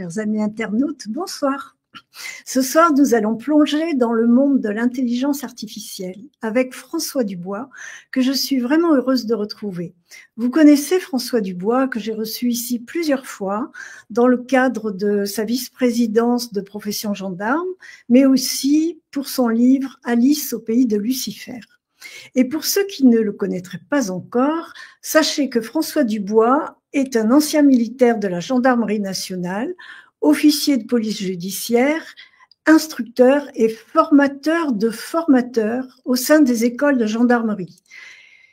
chers amis internautes, bonsoir. Ce soir, nous allons plonger dans le monde de l'intelligence artificielle avec François Dubois, que je suis vraiment heureuse de retrouver. Vous connaissez François Dubois, que j'ai reçu ici plusieurs fois dans le cadre de sa vice-présidence de profession gendarme, mais aussi pour son livre « Alice au pays de Lucifer ». Et pour ceux qui ne le connaîtraient pas encore, sachez que François Dubois est un ancien militaire de la gendarmerie nationale, officier de police judiciaire, instructeur et formateur de formateurs au sein des écoles de gendarmerie.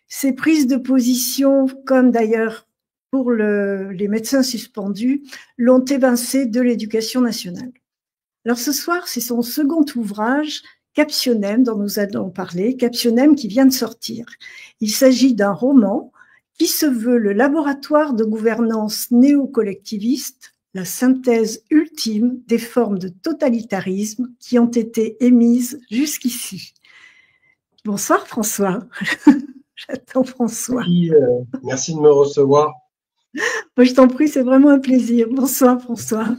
Ses prises de position, comme d'ailleurs pour les médecins suspendus, l'ont évincé de l'éducation nationale. Alors ce soir, c'est son second ouvrage, Captionem, dont nous allons parler, Captionem qui vient de sortir. Il s'agit d'un roman qui se veut le laboratoire de gouvernance néo-collectiviste, la synthèse ultime des formes de totalitarisme qui ont été émises jusqu'ici. Bonsoir François. J'attends François. Merci de me recevoir. Je t'en prie, c'est vraiment un plaisir. Bonsoir François.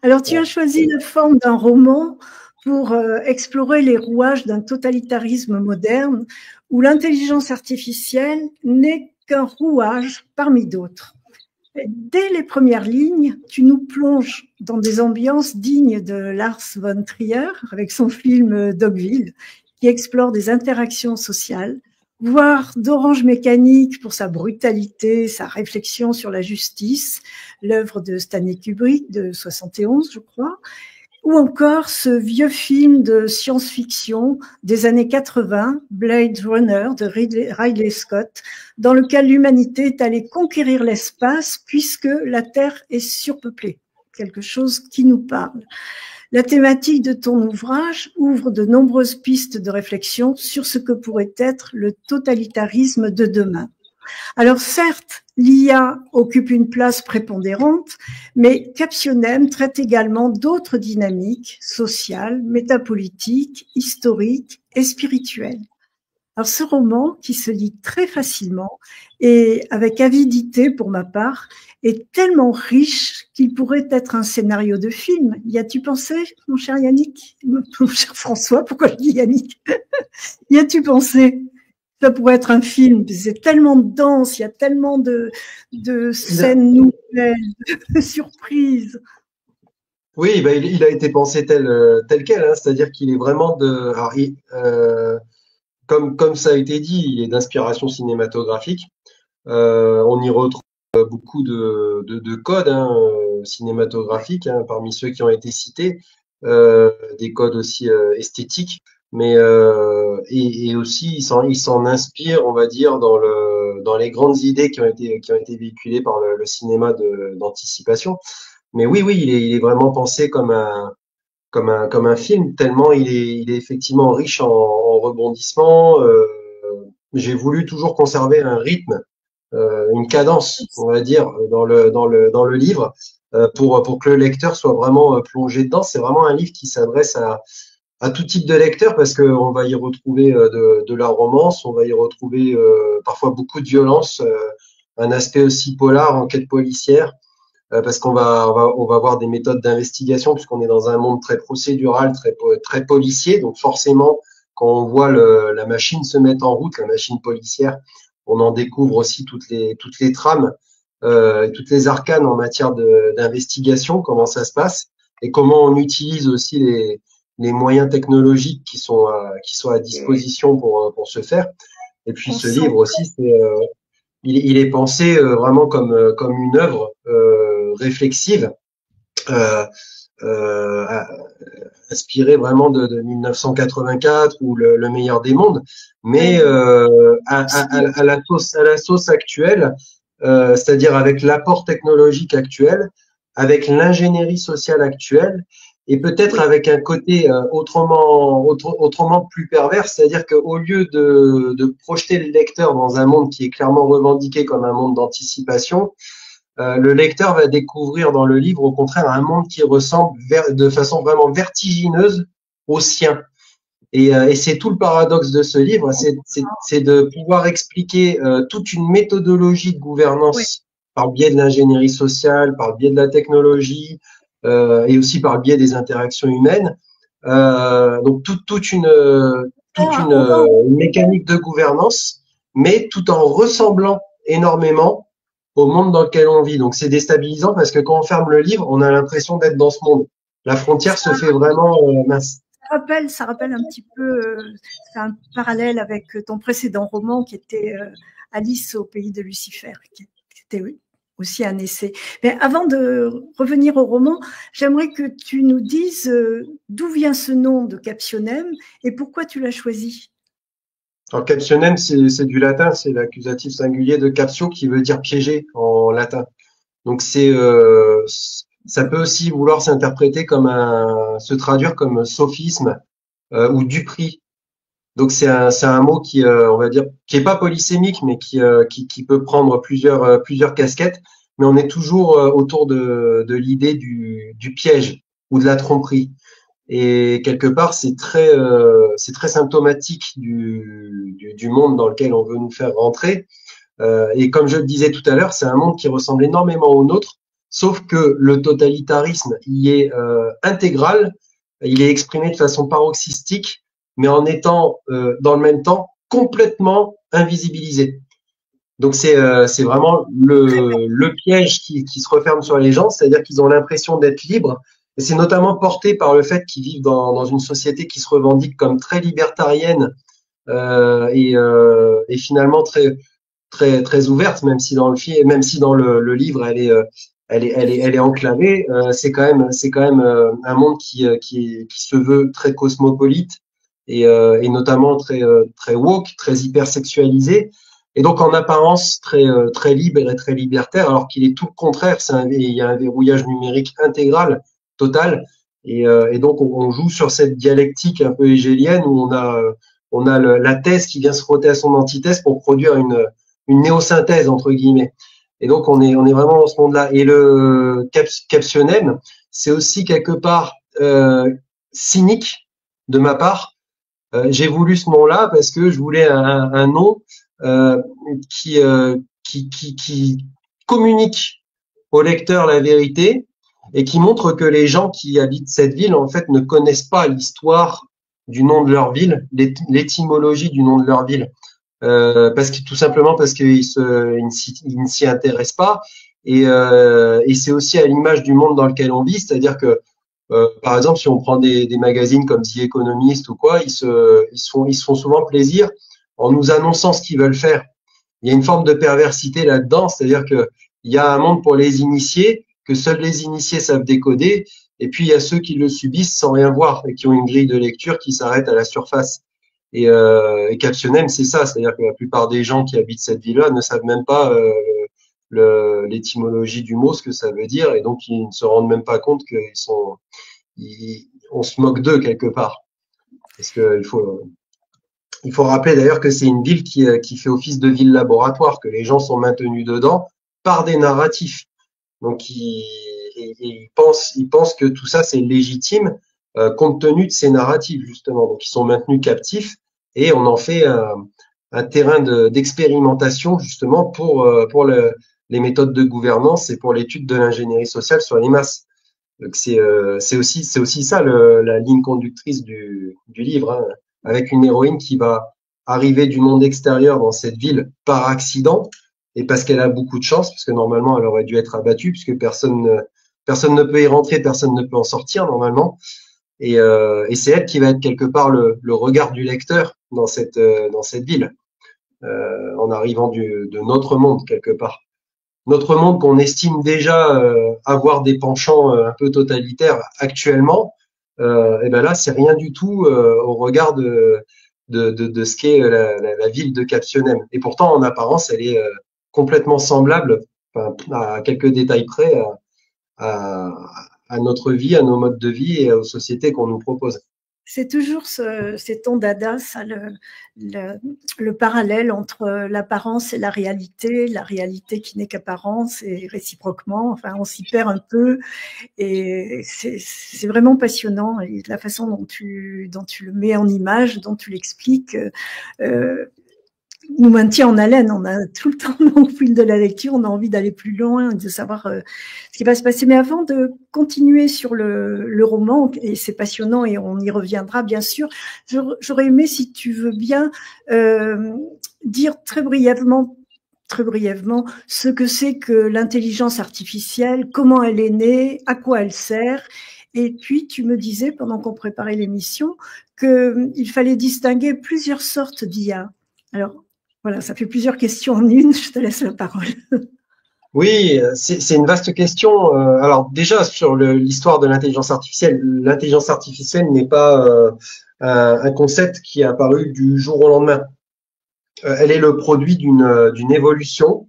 Alors tu as choisi la forme d'un roman pour explorer les rouages d'un totalitarisme moderne où l'intelligence artificielle n'est qu'un rouage parmi d'autres. Dès les premières lignes, tu nous plonges dans des ambiances dignes de Lars von Trier avec son film Dogville, qui explore des interactions sociales, voire d'Orange Mécanique pour sa brutalité, sa réflexion sur la justice, l'œuvre de Stanley Kubrick de 71, je crois, ou encore ce vieux film de science-fiction des années 80, Blade Runner de Ridley Scott, dans lequel l'humanité est allée conquérir l'espace puisque la Terre est surpeuplée, quelque chose qui nous parle. La thématique de ton ouvrage ouvre de nombreuses pistes de réflexion sur ce que pourrait être le totalitarisme de demain. Alors certes, l'IA occupe une place prépondérante, mais Captionem traite également d'autres dynamiques sociales, métapolitiques, historiques et spirituelles. Alors ce roman, qui se lit très facilement et avec avidité pour ma part, est tellement riche qu'il pourrait être un scénario de film. Y as-tu pensé, mon cher Yannick, mon cher François, pourquoi je dis Yannick? Y as-tu pensé? Ça pourrait être un film, c'est tellement dense, il y a tellement de scènes nouvelles, de surprises. Oui, bah, il a été pensé tel quel, hein, c'est-à-dire qu'il est vraiment comme ça a été dit, il est d'inspiration cinématographique. On y retrouve beaucoup de codes cinématographiques, hein, parmi ceux qui ont été cités, des codes aussi esthétiques. Mais et aussi il s'en inspire, on va dire, dans les grandes idées qui ont été véhiculées par le cinéma d'anticipation. Mais oui, il est vraiment pensé comme un film, tellement il est effectivement riche en rebondissements. J'ai voulu toujours conserver un rythme, une cadence, on va dire, dans le livre, pour que le lecteur soit vraiment plongé dedans. C'est vraiment un livre qui s'adresse à tout type de lecteur parce qu'on va y retrouver de la romance, on va y retrouver parfois beaucoup de violence, un aspect aussi polar, enquête policière, parce qu'on va voir des méthodes d'investigation puisqu'on est dans un monde très procédural, très policier, donc forcément quand on voit la machine se mettre en route, la machine policière, on en découvre aussi toutes les trames, toutes les arcanes en matière d'investigation, comment ça se passe et comment on utilise aussi les moyens technologiques qui sont à disposition pour ce faire. Et puis ce livre aussi, il est pensé vraiment comme une œuvre réflexive, inspirée vraiment de 1984 ou le meilleur des mondes, mais à la sauce actuelle, c'est-à-dire avec l'apport technologique actuel, avec l'ingénierie sociale actuelle. Et peut-être avec un côté autrement plus pervers, c'est-à-dire qu'au lieu de projeter le lecteur dans un monde qui est clairement revendiqué comme un monde d'anticipation, le lecteur va découvrir dans le livre au contraire un monde qui ressemble de façon vraiment vertigineuse au sien. Et c'est tout le paradoxe de ce livre, c'est de pouvoir expliquer toute une méthodologie de gouvernance par le biais de l'ingénierie sociale, par le biais de la technologie, et aussi par le biais des interactions humaines. Donc une mécanique de gouvernance, mais tout en ressemblant énormément au monde dans lequel on vit. Donc c'est déstabilisant parce que quand on ferme le livre, on a l'impression d'être dans ce monde. La frontière se fait vraiment mince. Ça rappelle un petit peu, c'est un parallèle avec ton précédent roman qui était Alice au pays de Lucifer, qui était aussi un essai. Mais avant de revenir au roman, j'aimerais que tu nous dises d'où vient ce nom de Captionem et pourquoi tu l'as choisi. Alors captionem, c'est du latin, c'est l'accusatif singulier de captio qui veut dire piéger en latin. Donc ça peut aussi vouloir s'interpréter comme se traduire comme sophisme ou duperie. Donc c'est un mot qui on va dire qui est pas polysémique mais qui peut prendre plusieurs casquettes, mais on est toujours autour de l'idée du piège ou de la tromperie. Et quelque part c'est très symptomatique du monde dans lequel on veut nous faire rentrer. Et comme je le disais tout à l'heure, c'est un monde qui ressemble énormément au nôtre, sauf que le totalitarisme y est intégral, il est exprimé de façon paroxystique, mais en étant dans le même temps complètement invisibilisé. Donc c'est vraiment le piège qui se referme sur les gens, c'est-à-dire qu'ils ont l'impression d'être libres. Et c'est notamment porté par le fait qu'ils vivent dans une société qui se revendique comme très libertarienne et finalement très ouverte, même si dans le film, même si dans le livre elle est enclavée. C'est quand même un monde qui se veut très cosmopolite et notamment très woke, très hypersexualisé. Et donc en apparence très libre et très libertaire, alors qu'il est tout le contraire. Il y a un verrouillage numérique intégral, total. Et donc on joue sur cette dialectique un peu hégélienne où on a la thèse qui vient se frotter à son antithèse pour produire une néosynthèse entre guillemets. Et donc on est vraiment dans ce monde-là. Et le captionem, c'est aussi quelque part cynique de ma part. J'ai voulu ce nom-là parce que je voulais un nom euh, qui communique au lecteur la vérité et qui montre que les gens qui habitent cette ville en fait ne connaissent pas l'histoire du nom de leur ville, l'étymologie du nom de leur ville. Parce que tout simplement parce qu'ils ne s'y intéressent pas et c'est aussi à l'image du monde dans lequel on vit, c'est-à-dire que par exemple si on prend des magazines comme The Economist ou quoi, ils se font souvent plaisir en nous annonçant ce qu'ils veulent faire. Il y a une forme de perversité là-dedans, c'est-à-dire que il y a un monde pour les initiés que seuls les initiés savent décoder, et puis il y a ceux qui le subissent sans rien voir et qui ont une grille de lecture qui s'arrête à la surface. Et Captionem, c'est ça, c'est-à-dire que la plupart des gens qui habitent cette ville-là ne savent même pas l'étymologie du mot, ce que ça veut dire, et donc ils ne se rendent même pas compte on se moque d'eux quelque part. Parce que il faut rappeler d'ailleurs que c'est une ville qui fait office de ville laboratoire, que les gens sont maintenus dedans par des narratifs. Donc ils pensent que tout ça c'est légitime compte tenu de ces narratifs justement. Donc ils sont maintenus captifs et on en fait un terrain d'expérimentation justement les méthodes de gouvernance et pour l'étude de l'ingénierie sociale sur les masses. Donc c'est aussi ça la ligne conductrice du livre, hein, avec une héroïne qui va arriver du monde extérieur dans cette ville par accident et parce qu'elle a beaucoup de chance, parce que normalement elle aurait dû être abattue, puisque personne ne peut y rentrer, personne ne peut en sortir normalement. Et c'est elle qui va être quelque part le regard du lecteur dans cette ville, en arrivant de notre monde quelque part. Notre monde qu'on estime déjà avoir des penchants un peu totalitaires actuellement, et ben là c'est rien du tout au regard de ce qu'est la ville de Captionem. Et pourtant en apparence elle est complètement semblable, enfin, à quelques détails près, à, à notre vie, à nos modes de vie et aux sociétés qu'on nous propose. C'est toujours c'est ton dada, ça, le parallèle entre l'apparence et la réalité qui n'est qu'apparence et réciproquement. Enfin, on s'y perd un peu et c'est vraiment passionnant. Et la façon dont tu le mets en image, dont tu l'expliques, nous maintient en haleine. On a tout le temps, au fil de la lecture, on a envie d'aller plus loin, de savoir ce qui va se passer. Mais avant de continuer sur le roman, et c'est passionnant et on y reviendra bien sûr, j'aurais aimé, si tu veux bien, dire très brièvement ce que c'est que l'intelligence artificielle, comment elle est née, à quoi elle sert. Et puis, tu me disais, pendant qu'on préparait l'émission, qu'il fallait distinguer plusieurs sortes d'IA. Alors, voilà, ça fait plusieurs questions en une. Je te laisse la parole. Oui, c'est une vaste question. Alors déjà sur l'histoire de l'intelligence artificielle n'est pas un concept qui est apparu du jour au lendemain. Elle est le produit d'une évolution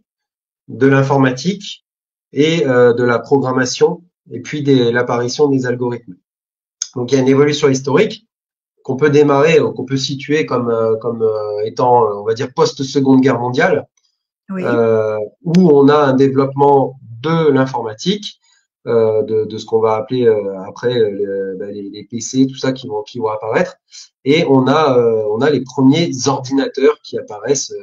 de l'informatique et de la programmation et puis l'apparition des algorithmes. Donc il y a une évolution historique qu'on peut démarrer, qu'on peut situer comme étant, on va dire, post-Seconde Guerre mondiale, Oui. où on a un développement de l'informatique, de ce qu'on va appeler après les PC, tout ça qui vont apparaître, et on a les premiers ordinateurs qui apparaissent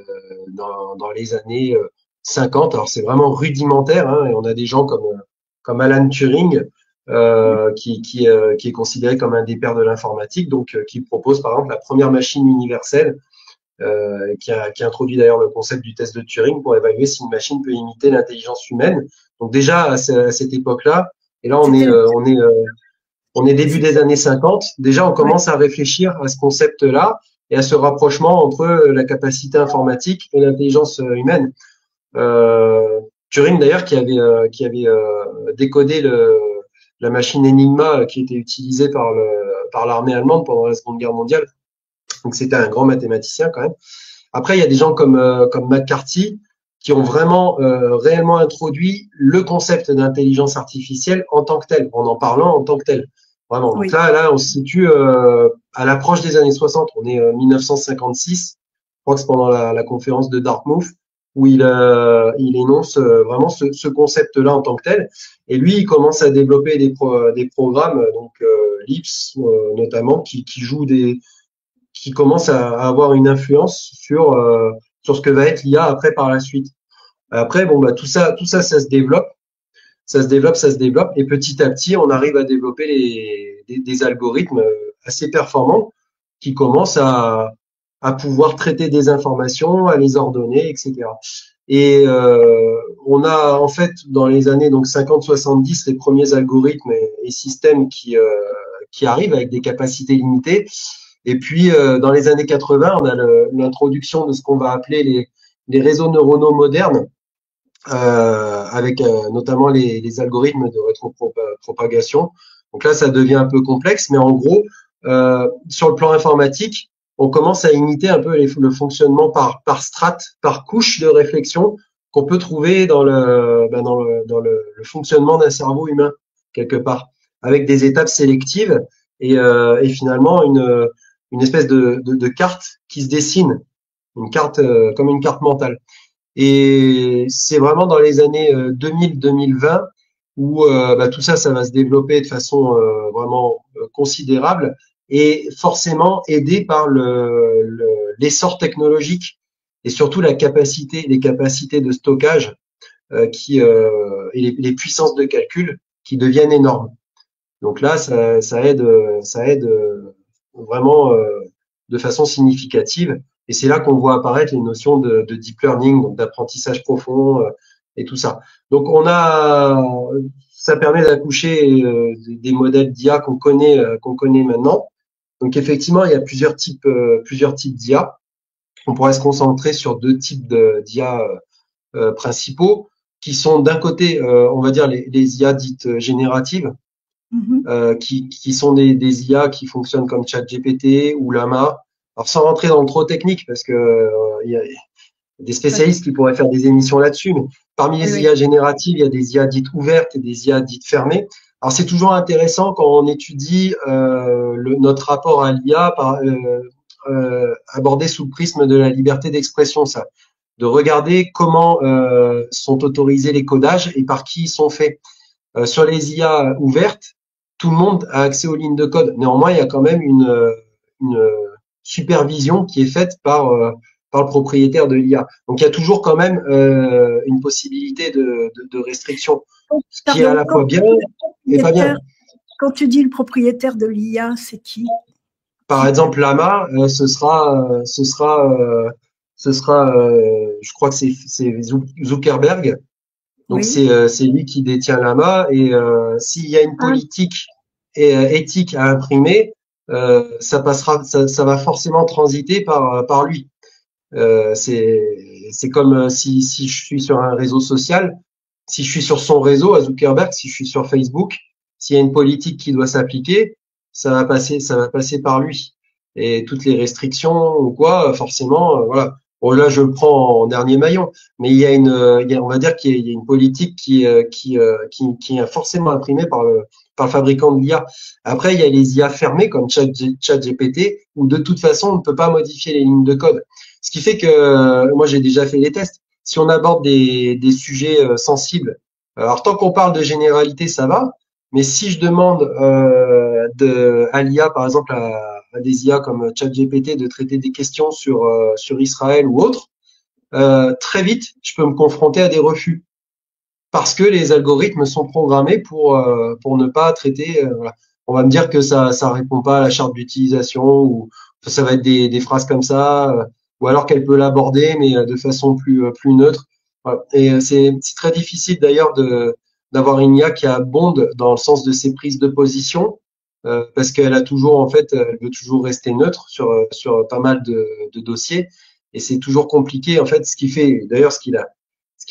dans les années 50. Alors c'est vraiment rudimentaire, hein, et on a des gens comme Alan Turing qui est considéré comme un des pères de l'informatique, donc qui propose par exemple la première machine universelle, qui a introduit d'ailleurs le concept du test de Turing pour évaluer si une machine peut imiter l'intelligence humaine. Donc déjà à cette époque-là, et là on est début des années 50, déjà on commence à réfléchir à ce concept-là et à ce rapprochement entre la capacité informatique et l'intelligence humaine. Turing d'ailleurs qui avait décodé la machine Enigma qui était utilisée par l'armée allemande pendant la Seconde Guerre mondiale. Donc c'était un grand mathématicien quand même. Après, il y a des gens comme McCarthy qui ont vraiment réellement introduit le concept d'intelligence artificielle en tant que tel, en parlant en tant que tel. Vraiment. Oui. Donc là, on se situe à l'approche des années 60. On est 1956. Je crois que c'est pendant la conférence de Dartmouth où il énonce vraiment ce concept-là en tant que tel. Et lui, il commence à développer des programmes, donc Lips notamment, qui commence à avoir une influence sur ce que va être l'IA après par la suite. Après, bon bah tout ça, ça se développe, et petit à petit, on arrive à développer des algorithmes assez performants qui commencent à pouvoir traiter des informations, à les ordonner, etc. Et on a en fait dans les années donc 50-70 les premiers algorithmes et systèmes qui arrivent avec des capacités limitées. Et puis, dans les années 80, on a l'introduction de ce qu'on va appeler les réseaux neuronaux modernes, avec notamment les algorithmes de rétropropagation. Donc là, ça devient un peu complexe, mais en gros, sur le plan informatique, on commence à imiter un peu le fonctionnement par strate, par couche de réflexion qu'on peut trouver dans le fonctionnement d'un cerveau humain, quelque part, avec des étapes sélectives et finalement une espèce de carte qui se dessine, une carte comme une carte mentale. Et c'est vraiment dans les années 2000-2020 où tout ça va se développer de façon vraiment considérable et forcément aidé par l'essor technologique et surtout les capacités de stockage et les puissances de calcul qui deviennent énormes. Donc là, ça aide vraiment de façon significative. Et c'est là qu'on voit apparaître les notions de deep learning, donc d'apprentissage profond et tout ça. Donc ça permet d'accoucher des modèles d'IA qu'on connaît maintenant. Donc effectivement, il y a plusieurs types d'IA. On pourrait se concentrer sur deux types d'IA principaux, qui sont d'un côté, on va dire les IA dites génératives, qui sont des IA qui fonctionnent comme ChatGPT ou Llama. Alors sans rentrer dans le trop technique, parce que il y a des spécialistes qui pourraient faire des émissions là-dessus, mais parmi les IA génératives, il y a des IA dites ouvertes et des IA dites fermées. Alors c'est toujours intéressant quand on étudie notre rapport à l'IA abordé sous le prisme de la liberté d'expression, ça, de regarder comment sont autorisés les codages et par qui ils sont faits. Sur les IA ouvertes, tout le monde a accès aux lignes de code. Néanmoins, il y a quand même une supervision qui est faite par par le propriétaire de l'IA. Donc il y a toujours quand même une possibilité de restriction, ce qui est à Pardon, la fois bien et pas bien. quand tu dis le propriétaire de l'IA, c'est qui? Par exemple, Lama, je crois que c'est Zuckerberg. Donc Oui. c'est lui qui détient Lama et s'il y a une Ah, politique éthique à imprimer, ça va forcément transiter par lui. C'est comme si je suis sur un réseau social, si je suis sur son réseau à Zuckerberg, si je suis sur Facebook, s'il y a une politique qui doit s'appliquer, ça va passer par lui. Et toutes les restrictions ou quoi, forcément, voilà. Bon, là, je le prends en dernier maillon, mais on va dire qu'il y a une politique qui est forcément imprimée par le fabricant de l'IA. Après, il y a les IA fermées comme ChatGPT, où de toute façon, on ne peut pas modifier les lignes de code. Ce qui fait que moi, j'ai déjà fait les tests. Si on aborde des sujets sensibles, alors tant qu'on parle de généralité, ça va. Mais si je demande à l'IA, par exemple, à des IA comme ChatGPT, de traiter des questions sur Israël ou autre, très vite, je peux me confronter à des refus parce que les algorithmes sont programmés pour ne pas traiter. Voilà. On va me dire que ça répond pas à la charte d'utilisation ou ça va être des phrases comme ça, ou alors qu'elle peut l'aborder mais de façon plus neutre. Voilà. Et c'est très difficile d'ailleurs d'avoir une IA qui abonde dans le sens de ses prises de position parce qu'elle a toujours en fait elle veut toujours rester neutre sur pas mal de dossiers et c'est toujours compliqué en fait ce qui fait d'ailleurs ce qui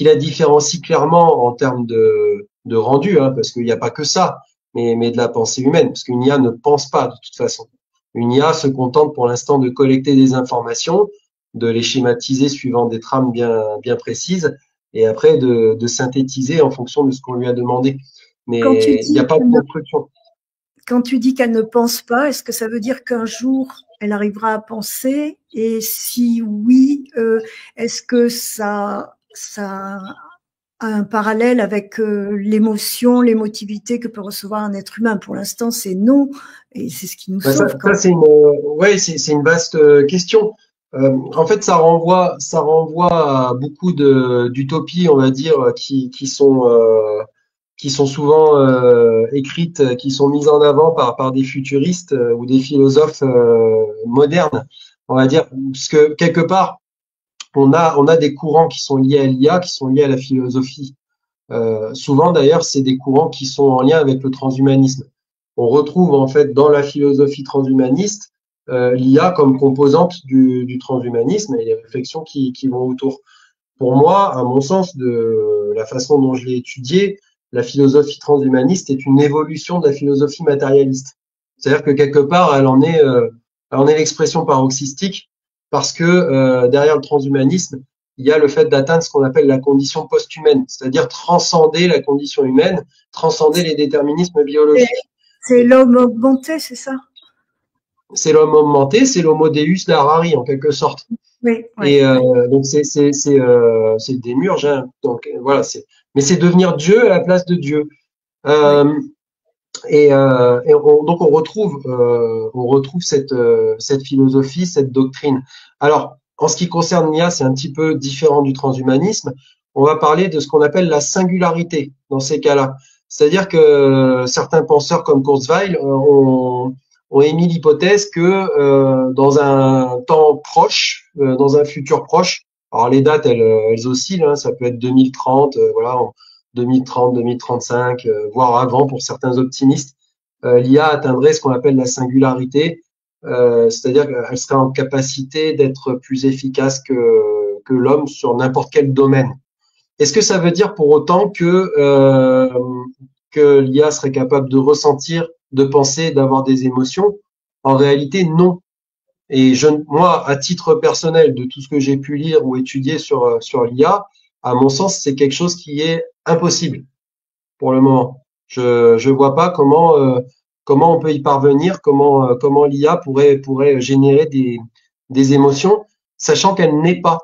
la différencie clairement en termes de rendu, hein, parce qu'il n'y a pas que ça, mais de la pensée humaine, parce qu'une IA ne pense pas de toute façon. Une IA se contente pour l'instant de collecter des informations, de les schématiser suivant des trames bien précises, et après de synthétiser en fonction de ce qu'on lui a demandé. quand tu Mais il n'y a dis pas de construction. quand tu dis qu'elle ne pense pas, est-ce que ça veut dire qu'un jour elle arrivera à penser? Et si oui, est-ce que ça a un parallèle avec l'émotion, l'émotivité que peut recevoir un être humain? Pour l'instant, c'est non, et c'est ce qui nous Ben sauve quand ça c'est une vaste question. En fait, ça renvoie à beaucoup d'utopies, on va dire, qui sont souvent écrites, qui sont mises en avant par des futuristes ou des philosophes modernes, on va dire, parce que quelque part, on a des courants qui sont liés à l'IA, qui sont liés à la philosophie. Souvent, d'ailleurs, c'est des courants qui sont en lien avec le transhumanisme. On retrouve en fait dans la philosophie transhumaniste l'IA comme composante du transhumanisme et les réflexions qui vont autour. Pour moi, à mon sens, de la façon dont je l'ai étudié, la philosophie transhumaniste est une évolution de la philosophie matérialiste. C'est-à-dire que quelque part, elle en est l'expression paroxystique parce que derrière le transhumanisme, il y a le fait d'atteindre ce qu'on appelle la condition post-humaine, c'est-à-dire transcender la condition humaine, transcender les déterminismes biologiques. c'est l'homme augmenté, c'est ça? C'est l'homme augmenté, c'est l'homo deus d'Harari en quelque sorte. Oui, oui, Et oui. donc c'est le démiurge, hein. Donc voilà, mais c'est devenir Dieu à la place de Dieu. Oui. Euh, donc on retrouve cette philosophie, cette doctrine. Alors en ce qui concerne l'IA, c'est un petit peu différent du transhumanisme. On va parler de ce qu'on appelle la singularité dans ces cas-là. C'est-à-dire que certains penseurs comme Kurzweil ont émis l'hypothèse que dans un temps proche, dans un futur proche, alors les dates elles oscillent, hein, ça peut être 2030, voilà, 2030, 2035, voire avant pour certains optimistes, l'IA atteindrait ce qu'on appelle la singularité, c'est-à-dire qu'elle serait en capacité d'être plus efficace que l'homme sur n'importe quel domaine. Est-ce que ça veut dire pour autant que l'IA serait capable de ressentir, de penser, d'avoir des émotions? En réalité, non. Et moi, à titre personnel, de tout ce que j'ai pu lire ou étudier sur l'IA, à mon sens, c'est quelque chose qui est impossible pour le moment. Je vois pas comment on peut y parvenir, comment l'IA pourrait générer des émotions, sachant qu'elle n'est pas.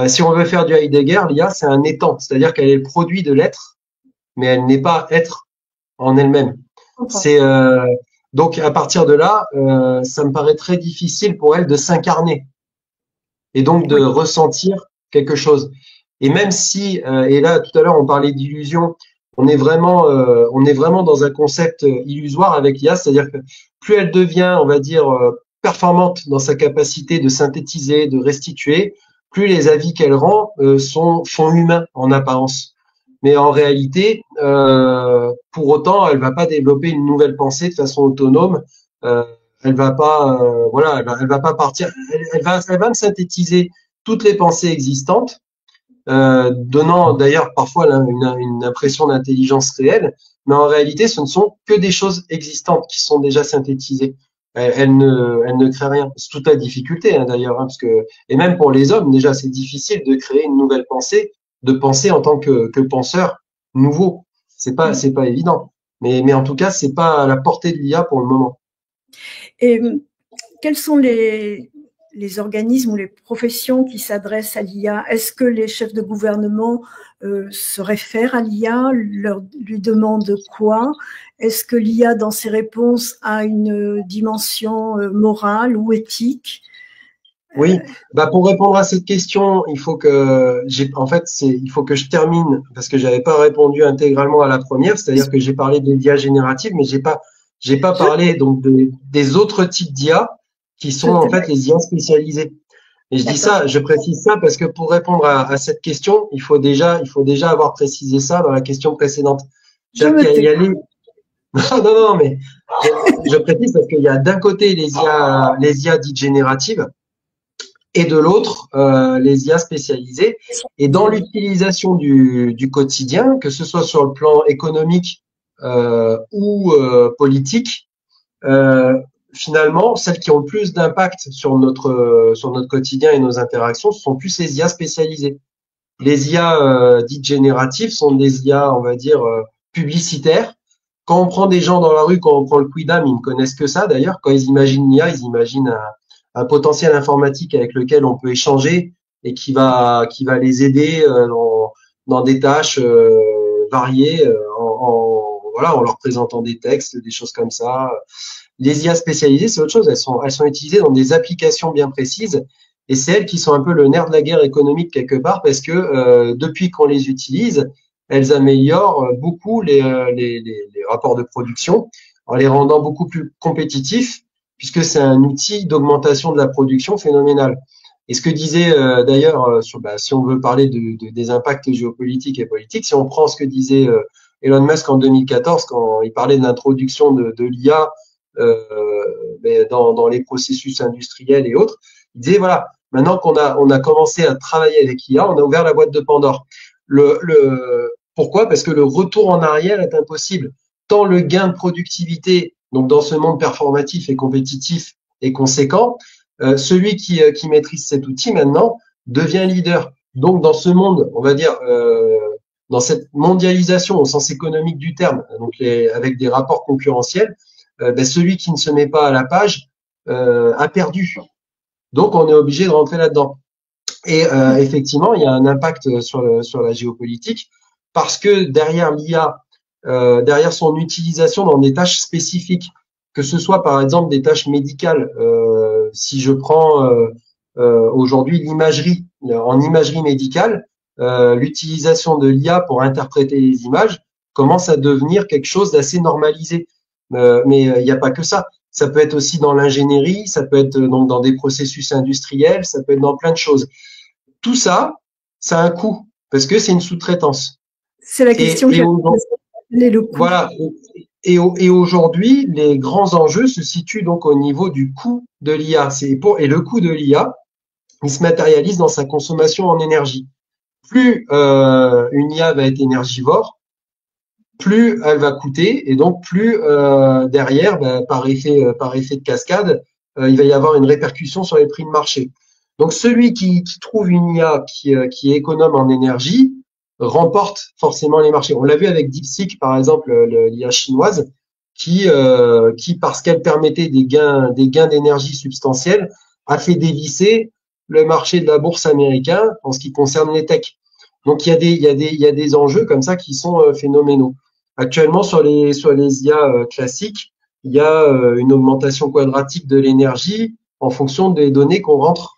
Si on veut faire du Heidegger, l'IA c'est un étant, c'est-à-dire qu'elle est le produit de l'être, mais elle n'est pas être en elle-même. C'est donc à partir de là, ça me paraît très difficile pour elle de s'incarner. et donc de ressentir quelque chose. Et même si, et là tout à l'heure on parlait d'illusion, on est vraiment dans un concept illusoire avec l'IA, c'est-à-dire que plus elle devient, on va dire, performante dans sa capacité de synthétiser, de restituer, plus les avis qu'elle rend sont humains en apparence. Mais en réalité, pour autant, elle va pas développer une nouvelle pensée de façon autonome. Euh, elle va pas, voilà, elle va pas partir. Elle va synthétiser toutes les pensées existantes, donnant d'ailleurs parfois une impression d'intelligence réelle, mais en réalité, ce ne sont que des choses existantes qui sont déjà synthétisées. Elle ne crée rien. C'est toute la difficulté, hein, d'ailleurs, hein, parce que et même pour les hommes, déjà, c'est difficile de créer une nouvelle pensée, de penser en tant que penseur nouveau. C'est pas évident. Mais en tout cas, c'est pas à la portée de l'IA pour le moment. Et quels sont les organismes ou les professions qui s'adressent à l'IA? Est-ce que les chefs de gouvernement se réfèrent à l'IA, lui demandent quoi? Est-ce que l'IA, dans ses réponses, a une dimension morale ou éthique? Oui, bah pour répondre à cette question, il faut que je termine parce que j'avais pas répondu intégralement à la première, c'est-à-dire que j'ai parlé des d'IA génératives, mais j'ai pas parlé donc des autres types d'IA qui sont en fait les IA spécialisées. Et je précise ça parce que pour répondre à cette question, il faut déjà avoir précisé ça dans la question précédente. C'est-à-dire qu'il y a non, mais je précise parce qu'il y a d'un côté les IA dites génératives et de l'autre les IA spécialisées. Et dans l'utilisation du quotidien, que ce soit sur le plan économique ou politique, finalement, celles qui ont le plus d'impact sur notre quotidien et nos interactions, ce sont plus les IA spécialisées. Les IA dites génératives sont des IA, on va dire, publicitaires. Quand on prend des gens dans la rue, quand on prend le Quidam, ils ne connaissent que ça d'ailleurs. Quand ils imaginent l'IA, ils imaginent un potentiel informatique avec lequel on peut échanger et qui va les aider dans des tâches variées voilà, en leur présentant des textes, des choses comme ça. Les IA spécialisées, c'est autre chose. Elles sont utilisées dans des applications bien précises et c'est elles qui sont un peu le nerf de la guerre économique quelque part parce que depuis qu'on les utilise, elles améliorent beaucoup les rapports de production en les rendant beaucoup plus compétitifs puisque c'est un outil d'augmentation de la production phénoménal. Et ce que disait d'ailleurs, si on veut parler des impacts géopolitiques et politiques, si on prend ce que disait Elon Musk en 2014 quand il parlait de l'introduction de l'IA dans les processus industriels et autres, il disait voilà, maintenant qu'on a commencé à travailler avec l'IA, on a ouvert la boîte de Pandore. Pourquoi? Parce que le retour en arrière est impossible. Tant le gain de productivité, donc dans ce monde performatif et compétitif, est conséquent, celui qui maîtrise cet outil maintenant devient leader. Donc dans ce monde, on va dire, dans cette mondialisation au sens économique du terme, donc avec des rapports concurrentiels, celui qui ne se met pas à la page a perdu. Donc on est obligé de rentrer là-dedans. Et effectivement, il y a un impact sur la géopolitique parce que derrière l'IA, derrière son utilisation dans des tâches spécifiques, que ce soit par exemple des tâches médicales, si je prends aujourd'hui l'imagerie, en imagerie médicale, l'utilisation de l'IA pour interpréter les images commence à devenir quelque chose d'assez normalisé. Mais il n'y a pas que ça. Ça peut être aussi dans l'ingénierie, ça peut être donc dans des processus industriels, ça peut être dans plein de choses. Tout ça, ça a un coût parce que c'est une sous-traitance. C'est la question voilà. Et aujourd'hui, les grands enjeux se situent donc au niveau du coût de l'IA. Et le coût de l'IA, il se matérialise dans sa consommation en énergie. Plus une IA va être énergivore, plus elle va coûter et donc plus derrière, par effet de cascade, il va y avoir une répercussion sur les prix de marché. Donc celui qui trouve une IA qui est économe en énergie remporte forcément les marchés. On l'a vu avec DeepSeek par exemple, l'IA chinoise, qui parce qu'elle permettait des gains d'énergie substantiels, a fait dévisser le marché de la bourse américain en ce qui concerne les techs. Donc il y a des enjeux comme ça qui sont phénoménaux. Actuellement sur les IA classiques, il y a une augmentation quadratique de l'énergie en fonction des données qu'on rentre.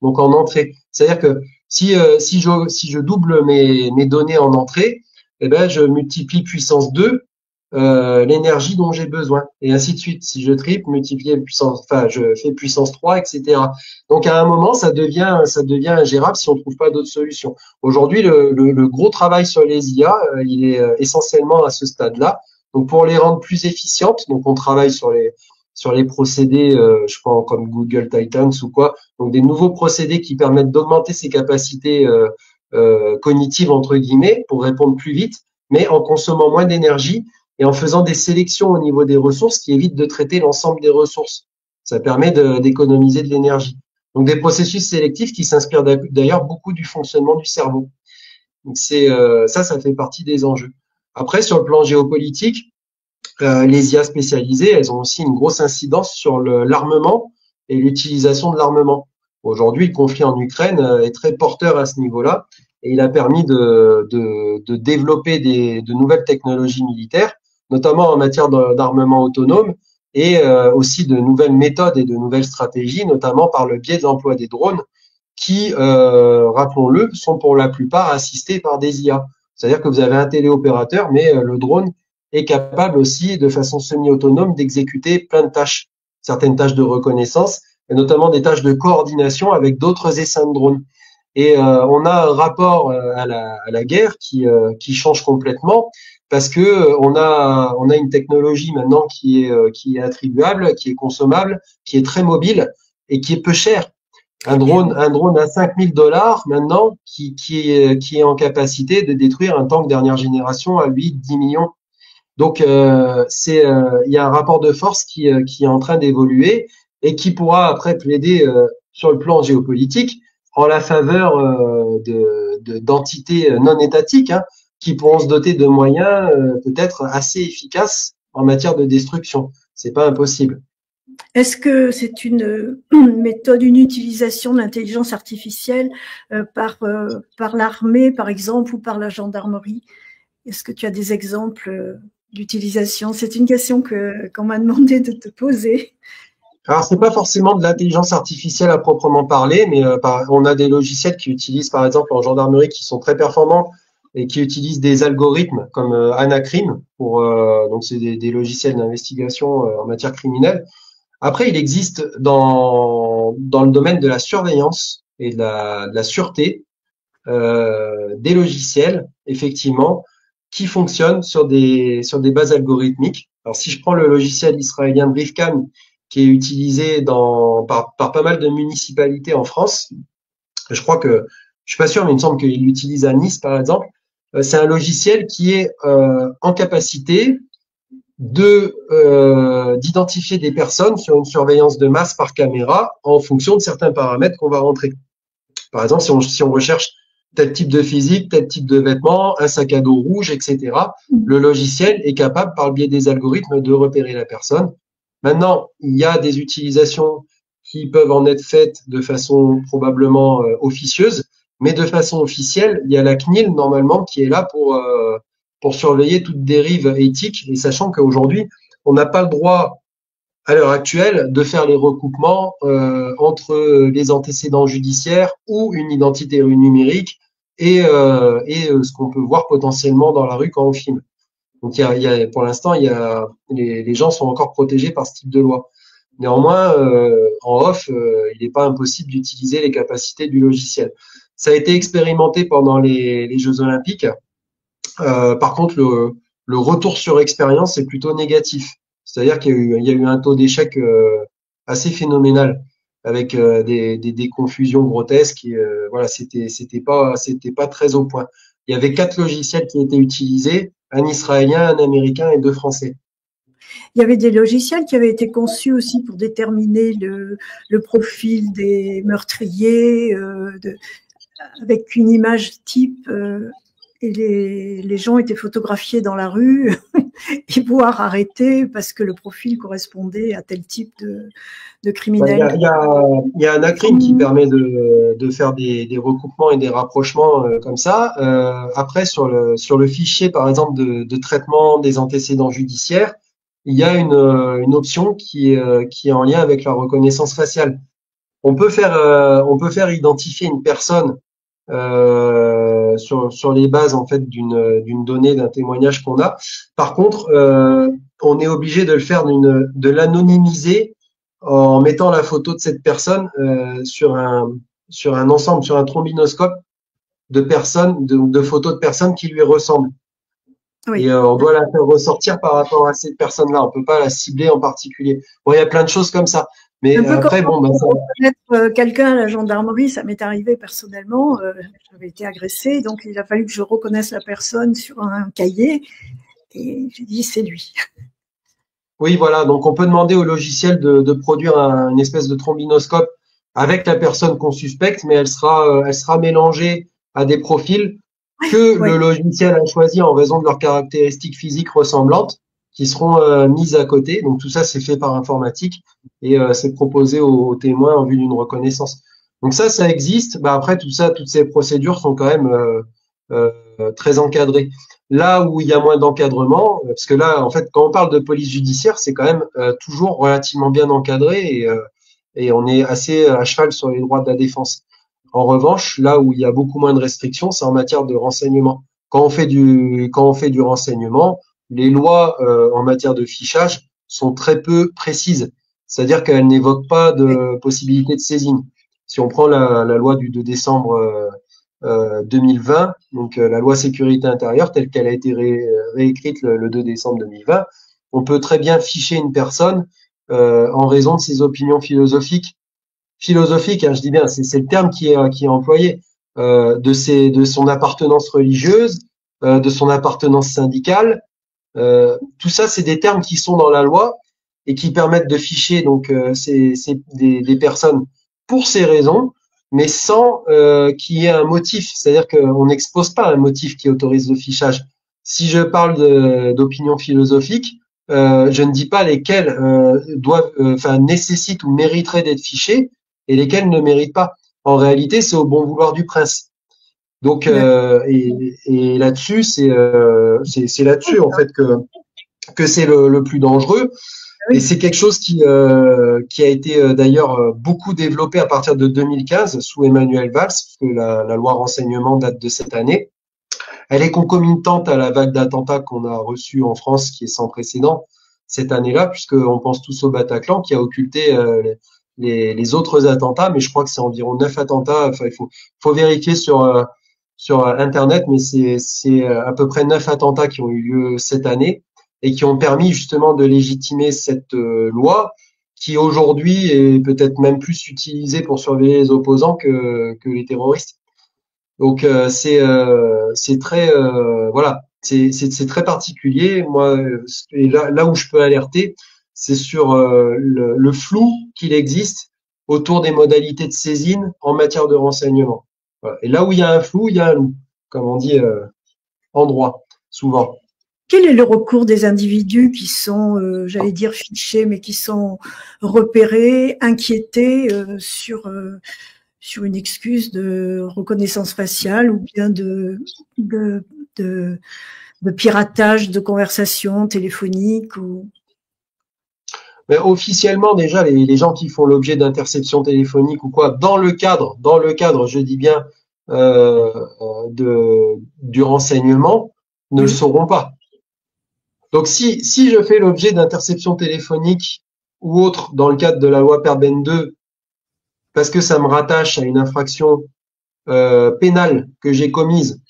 donc en entrée. C'est-à-dire que si je double mes données en entrée, eh ben, je multiplie puissance 2 l'énergie dont j'ai besoin, et ainsi de suite. Si je triple, multiplier puissance, enfin, je fais puissance 3, etc. Donc, à un moment, ça devient ingérable si on ne trouve pas d'autres solutions. Aujourd'hui, le gros travail sur les IA, il est essentiellement à ce stade-là. Donc, pour les rendre plus efficientes, donc on travaille sur les procédés, je crois, comme Google Titans ou quoi. Donc, des nouveaux procédés qui permettent d'augmenter ses capacités cognitives, entre guillemets, pour répondre plus vite, mais en consommant moins d'énergie et en faisant des sélections au niveau des ressources qui évitent de traiter l'ensemble des ressources. Ça permet d'économiser de l'énergie. Donc des processus sélectifs qui s'inspirent d'ailleurs beaucoup du fonctionnement du cerveau. Donc ça fait partie des enjeux. Après, sur le plan géopolitique, les IA spécialisées, elles ont aussi une grosse incidence sur l'armement et l'utilisation de l'armement. Aujourd'hui, le conflit en Ukraine est très porteur à ce niveau-là, et il a permis de développer de nouvelles technologies militaires, notamment en matière d'armement autonome, et aussi de nouvelles méthodes et de nouvelles stratégies, notamment par le biais de l'emploi des drones, qui, rappelons-le, sont pour la plupart assistés par des IA. C'est-à-dire que vous avez un téléopérateur, mais le drone est capable aussi, de façon semi-autonome, d'exécuter plein de tâches, certaines tâches de reconnaissance, et notamment des tâches de coordination avec d'autres essaims de drones. Et on a un rapport à la guerre qui change complètement, parce que on a une technologie maintenant qui est attribuable, qui est consommable, qui est très mobile et qui est peu cher. Un drone à $5000 maintenant qui est en capacité de détruire un tank dernière génération à 8-10 millions. Donc il y a un rapport de force qui est en train d'évoluer et qui pourra après plaider sur le plan géopolitique en la faveur d'entités non étatiques, hein, qui pourront se doter de moyens peut-être assez efficaces en matière de destruction. C'est pas impossible. Est-ce que c'est une méthode, une utilisation de l'intelligence artificielle par l'armée, par exemple, ou par la gendarmerie? Est-ce que tu as des exemples d'utilisation? C'est une question qu'on m'a demandé de te poser. Alors, c'est pas forcément de l'intelligence artificielle à proprement parler, mais on a des logiciels qui utilisent, par exemple, en gendarmerie, qui sont très performants et qui utilisent des algorithmes comme Anacrim donc c'est des logiciels d'investigation en matière criminelle. Après, il existe dans le domaine de la surveillance et de la sûreté des logiciels, effectivement, qui fonctionnent sur des bases algorithmiques. Alors, si je prends le logiciel israélien Briefcam, qui est utilisé par pas mal de municipalités en France, je crois que, je suis pas sûr, mais il me semble qu'il l'utilise à Nice, par exemple. C'est un logiciel qui est en capacité d'identifier des personnes sur une surveillance de masse par caméra en fonction de certains paramètres qu'on va rentrer. Par exemple, si on recherche tel type de physique, tel type de vêtements, un sac à dos rouge, etc., le logiciel est capable, par le biais des algorithmes, de repérer la personne. Maintenant, il y a des utilisations qui peuvent en être faites de façon probablement officieuse, mais de façon officielle, il y a la CNIL normalement qui est là pour surveiller toute dérive éthique, et sachant qu'aujourd'hui, on n'a pas le droit, à l'heure actuelle, de faire les recoupements entre les antécédents judiciaires ou une identité numérique et ce qu'on peut voir potentiellement dans la rue quand on filme. Donc, pour l'instant, les gens sont encore protégés par ce type de loi. Néanmoins, en off, il n'est pas impossible d'utiliser les capacités du logiciel. Ça a été expérimenté pendant les Jeux Olympiques. Par contre, le retour sur expérience est plutôt négatif. C'est-à-dire qu'il y a eu un taux d'échec assez phénoménal, avec des confusions grotesques. Et, voilà, c'était pas très au point. Il y avait 4 logiciels qui étaient utilisés, un israélien, un américain et 2 français. Il y avait des logiciels qui avaient été conçus aussi pour déterminer le profil des meurtriers, avec une image type, et les gens étaient photographiés dans la rue et voire arrêtés parce que le profil correspondait à tel type de criminel. Il y a Anacrim qui permet de faire des recoupements et des rapprochements comme ça. Après, sur le fichier, par exemple, de traitement des antécédents judiciaires, il y a une option qui est en lien avec la reconnaissance faciale. on peut faire identifier une personne sur les bases en fait d'une donnée, d'un témoignage qu'on a. Par contre, on est obligé de le faire de l'anonymiser en mettant la photo de cette personne sur un ensemble, sur un trombinoscope de personnes, de photos de personnes qui lui ressemblent. Oui. Et on doit la faire ressortir par rapport à cette personne-là. On peut pas la cibler en particulier. Bon, il y a plein de choses comme ça. Mais Un peu après, comme bon, ben ça. reconnaître quelqu'un à la gendarmerie, ça m'est arrivé personnellement. J'avais été agressée, donc il a fallu que je reconnaisse la personne sur un cahier. Et j'ai dit, c'est lui. Oui, voilà. Donc, on peut demander au logiciel de produire une espèce de trombinoscope avec la personne qu'on suspecte, mais elle sera mélangée à des profils que Oui, le logiciel a choisi en raison de leurs caractéristiques physiques ressemblantes, qui seront mises à côté. Donc, tout ça, c'est fait par informatique et c'est proposé aux témoins en vue d'une reconnaissance. Donc ça existe. Bah, après, tout ça, toutes ces procédures sont quand même très encadrées. Là où il y a moins d'encadrement, parce que là, en fait, quand on parle de police judiciaire, c'est quand même toujours relativement bien encadré et on est assez à cheval sur les droits de la défense. En revanche, là où il y a beaucoup moins de restrictions, c'est en matière de renseignement. Quand on fait du renseignement, les lois en matière de fichage sont très peu précises. C'est-à-dire qu'elles n'évoquent pas oui, de possibilité de saisine. Si on prend la loi du 2 décembre 2020, donc la loi sécurité intérieure telle qu'elle a été réécrite le 2 décembre 2020, on peut très bien ficher une personne en raison de ses opinions philosophiques. Philosophique, hein, je dis bien, c'est le terme qui est employé, de son appartenance religieuse, de son appartenance syndicale. Tout ça, c'est des termes qui sont dans la loi et qui permettent de ficher donc des personnes pour ces raisons, mais sans qu'il y ait un motif. C'est-à-dire qu'on n'expose pas un motif qui autorise le fichage. Si je parle d'opinion philosophique, je ne dis pas lesquelles doivent, enfin nécessitent ou mériteraient d'être fichées et lesquelles ne méritent pas. En réalité, c'est au bon vouloir du prince. Donc, d'accord. et là-dessus, c'est là-dessus en fait que c'est le plus dangereux. Et Oui. c'est quelque chose qui a été d'ailleurs beaucoup développé à partir de 2015 sous Emmanuel Valls, parce que la loi renseignement date de cette année. Elle est concomitante à la vague d'attentats qu'on a reçue en France, qui est sans précédent cette année-là, puisqu'on pense tous au Bataclan, qui a occulté les autres attentats, mais je crois que c'est environ 9 attentats. Enfin, faut vérifier sur Internet, mais c'est à peu près 9 attentats qui ont eu lieu cette année et qui ont permis justement de légitimer cette loi qui aujourd'hui est peut-être même plus utilisée pour surveiller les opposants que les terroristes. Donc c'est très voilà, c'est très particulier. Moi, et là où je peux alerter, c'est sur le flou qu'il existe autour des modalités de saisine en matière de renseignement. Voilà. Et là où il y a un flou, il y a un loup, comme on dit en droit, souvent. Quel est le recours des individus qui sont, j'allais dire fichés, mais qui sont repérés, inquiétés sur une excuse de reconnaissance faciale ou bien de, de, de piratage de conversations téléphoniques ou... Mais officiellement, déjà, les gens qui font l'objet d'interceptions téléphoniques ou quoi, dans le cadre, je dis bien, du renseignement, ne le Oui, sauront pas. Donc, si je fais l'objet d'interceptions téléphoniques ou autre dans le cadre de la loi Perben 2, parce que ça me rattache à une infraction pénale que j'ai commise,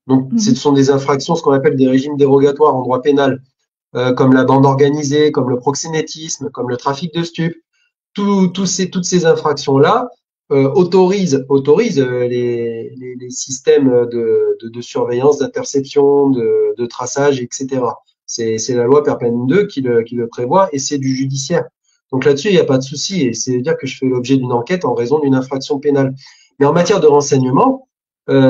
donc ce sont des infractions, ce qu'on appelle des régimes dérogatoires en droit pénal, comme la bande organisée, comme le proxénétisme, comme le trafic de stupes, toutes ces infractions-là autorisent les systèmes de surveillance, d'interception, de traçage, etc. C'est la loi Perpen 2 qui le prévoit et c'est du judiciaire. Donc là-dessus, il n'y a pas de souci et c'est-à-dire que je fais l'objet d'une enquête en raison d'une infraction pénale. Mais en matière de renseignement,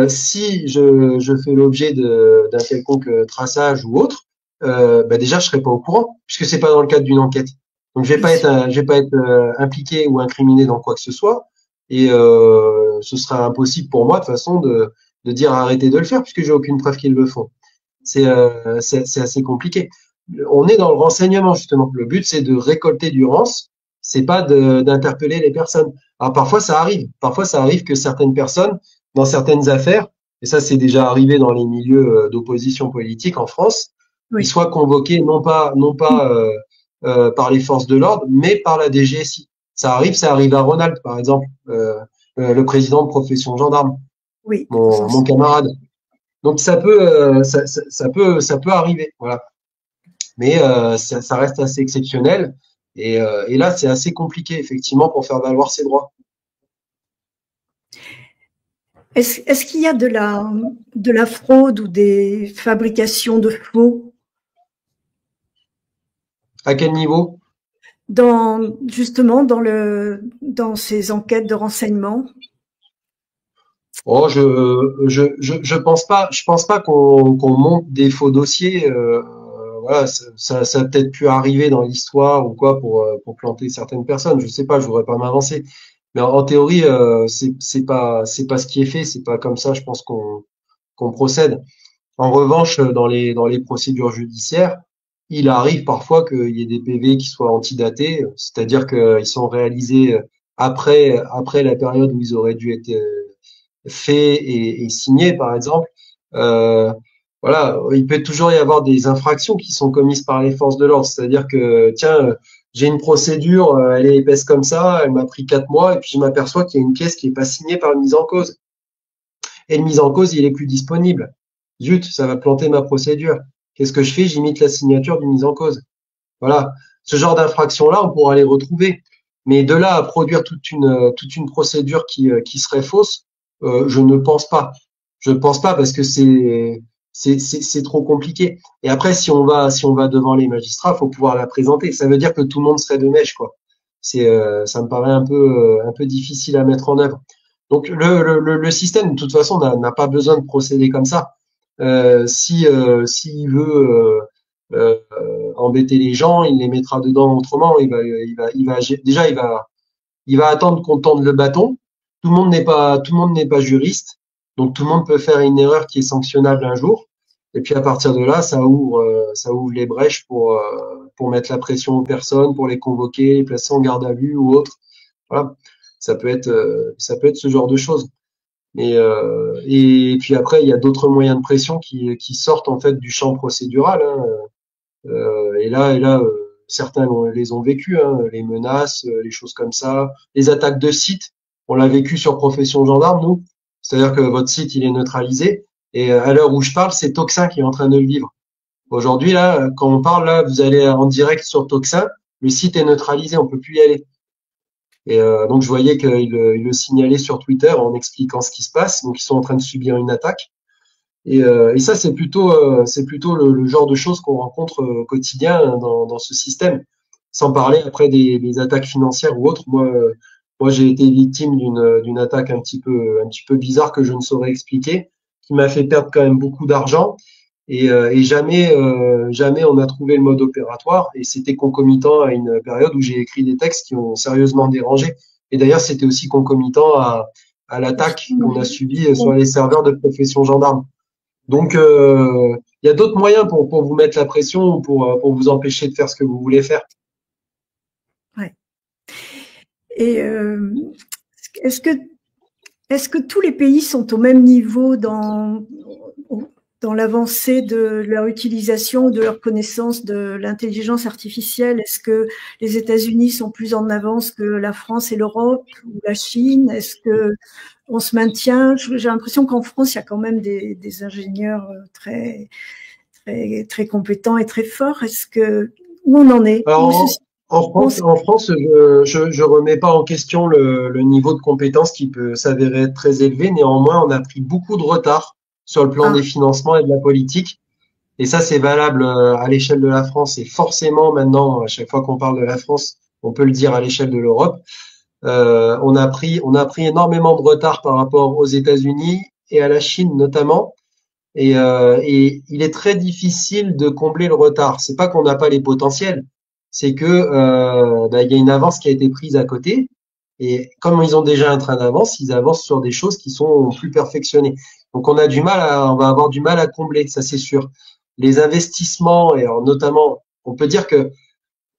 si je fais l'objet d'un quelconque traçage ou autre, bah déjà je serai pas au courant puisque c'est pas dans le cadre d'une enquête. Donc bien sûr. je vais pas être impliqué ou incriminé dans quoi que ce soit et ce sera impossible pour moi de toute façon de dire arrêtez de le faire puisque j'ai aucune preuve qu'ils le font. C'est assez compliqué. On est dans le renseignement justement. Le but c'est de récolter du rance c'est pas d'interpeller les personnes. Alors parfois ça arrive que certaines personnes, dans certaines affaires, et ça c'est déjà arrivé dans les milieux d'opposition politique en France, ils Oui. soient convoqués non pas par les forces de l'ordre, mais par la DGSI. Ça arrive à Ronald, par exemple, le président de profession gendarme, Oui. mon camarade. Donc ça peut arriver, voilà. Mais ça reste assez exceptionnel. Et là, c'est assez compliqué, effectivement, pour faire valoir ses droits. Est-ce qu'il y a de la fraude ou des fabrications de faux À quel niveau? justement dans ces enquêtes de renseignement? Oh, je pense pas qu'on monte des faux dossiers. Voilà, ça a peut-être pu arriver dans l'histoire ou quoi pour planter certaines personnes. Je sais pas, je voudrais pas m'avancer. Mais en théorie, c'est pas ce qui est fait. C'est pas comme ça, je pense qu'on procède. En revanche, dans les procédures judiciaires, il arrive parfois qu'il y ait des PV qui soient antidatés, c'est-à-dire qu'ils sont réalisés après la période où ils auraient dû être faits et signés, par exemple. Euh, voilà, il peut toujours y avoir des infractions qui sont commises par les forces de l'ordre, c'est-à-dire que, tiens, j'ai une procédure, elle est épaisse comme ça, elle m'a pris 4 mois, et puis je m'aperçois qu'il y a une pièce qui est pas signée par le mise en cause. Et le mise en cause, il est plus disponible. Zut, ça va planter ma procédure. Qu'est-ce que je fais? J'imite la signature du mise en cause. Voilà. Ce genre d'infraction-là, on pourra les retrouver. Mais de là à produire toute une procédure qui serait fausse, je ne pense pas. Je ne pense pas parce que c'est trop compliqué. Et après, si on va devant les magistrats, faut pouvoir la présenter. Ça veut dire que tout le monde serait de mèche, quoi. Ça me paraît un peu difficile à mettre en œuvre. Donc le système, de toute façon, n'a pas besoin de procéder comme ça. S'il veut embêter les gens, il les mettra dedans autrement. Déjà, il va attendre qu'on tende le bâton. Tout le monde n'est pas juriste, donc tout le monde peut faire une erreur qui est sanctionnable un jour. Et puis à partir de là, ça ouvre les brèches pour mettre la pression aux personnes, pour les convoquer, les placer en garde à vue ou autre. Voilà, ça peut être ce genre de choses. Et puis après, il y a d'autres moyens de pression qui sortent en fait du champ procédural. Hein. Et là, certains les ont vécu, hein, les menaces, les choses comme ça, les attaques de sites. On l'a vécu sur Profession Gendarme, nous. C'est-à-dire que votre site, il est neutralisé. Et à l'heure où je parle, c'est Toxin qui est en train de le vivre. Aujourd'hui, là, quand on parle, là, vous allez en direct sur Toxin, le site est neutralisé, on peut plus y aller. Et donc je voyais qu'il le signalait sur Twitter en expliquant ce qui se passe. Donc ils sont en train de subir une attaque. Et ça, c'est plutôt le genre de choses qu'on rencontre au quotidien dans ce système. Sans parler après des attaques financières ou autres. Moi, j'ai été victime d'une attaque un petit peu bizarre que je ne saurais expliquer, qui m'a fait perdre quand même beaucoup d'argent. Et jamais on a trouvé le mode opératoire. Et c'était concomitant à une période où j'ai écrit des textes qui ont sérieusement dérangé. Et d'ailleurs, c'était aussi concomitant à l'attaque qu'on a subie sur les serveurs de Profession Gendarme. Donc, il y a d'autres moyens pour vous mettre la pression ou pour vous empêcher de faire ce que vous voulez faire. Ouais. Et est-ce que est-ce que tous les pays sont au même niveau dans l'avancée de leur utilisation, de leur connaissance de l'intelligence artificielle? Est-ce que les États-Unis sont plus en avance que la France et l'Europe ou la Chine? Est-ce que on se maintient? J'ai l'impression qu'en France, il y a quand même des ingénieurs très compétents et très forts. Est-ce que où on en est? Alors, en France, je remets pas en question le niveau de compétence qui peut s'avérer être très élevé. Néanmoins, on a pris beaucoup de retard sur le plan Ah, des financements et de la politique. Et ça, c'est valable à l'échelle de la France. Et forcément, maintenant, à chaque fois qu'on parle de la France, on peut le dire à l'échelle de l'Europe. On a pris énormément de retard par rapport aux États-Unis et à la Chine notamment. Et il est très difficile de combler le retard. C'est pas qu'on n'a pas les potentiels, c'est que il y a une avance qui a été prise à côté. Et comme ils ont déjà un train d'avance, ils avancent sur des choses qui sont plus perfectionnées. Donc on va avoir du mal à combler, ça c'est sûr. Les investissements et alors notamment, on peut dire que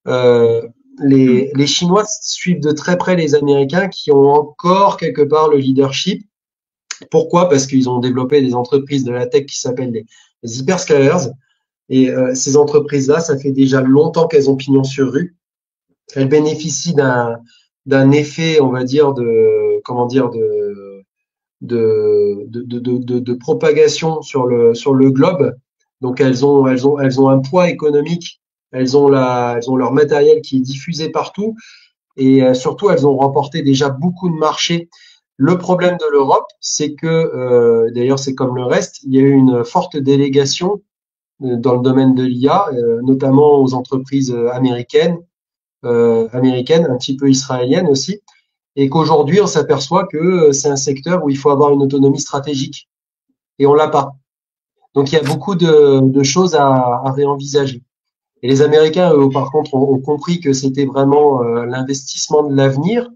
euh, les Chinois suivent de très près les Américains qui ont encore quelque part le leadership. Pourquoi? Parce qu'ils ont développé des entreprises de la tech qui s'appellent les hyperscalers. Et ces entreprises-là, ça fait déjà longtemps qu'elles ont pignon sur rue. Elles bénéficient d'un effet, on va dire, de propagation sur le globe. Donc elles ont un poids économique. Elles ont leur matériel qui est diffusé partout. Et surtout, elles ont remporté déjà beaucoup de marchés. Le problème de l'Europe, c'est que, d'ailleurs, c'est comme le reste, il y a eu une forte délégation dans le domaine de l'IA, notamment aux entreprises américaines, un petit peu israéliennes aussi, et qu'aujourd'hui, on s'aperçoit que c'est un secteur où il faut avoir une autonomie stratégique, et on l'a pas. Donc, il y a beaucoup de choses à réenvisager. Et les Américains, eux, par contre, ont compris que c'était vraiment l'investissement de l'avenir,